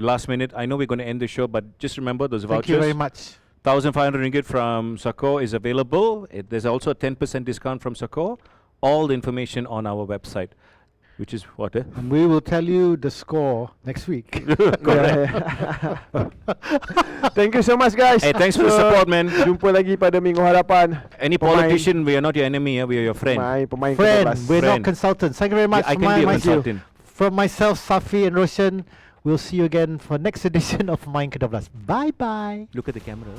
Last minute, I know we're going to end the show, but just remember those Thank vouchers. you very much. ringgit from Sako is available. There's also a 10% discount from Sako. All the information on our website, which is what? And we will tell you the score next week. Thank you so much guys. Hey, thanks for the support, man. Jumpa lagi pada minggu hadapan. Any politician, we are not your enemy, we are your friend. Pemain Friend, Ke-12. we're not Friend. consultants. Thank you very much. I can be a Mind you. consultant. From myself, Safi and Roshan, we'll see you again for next edition of Pemain Ke-12. Bye-bye. Look at the camera.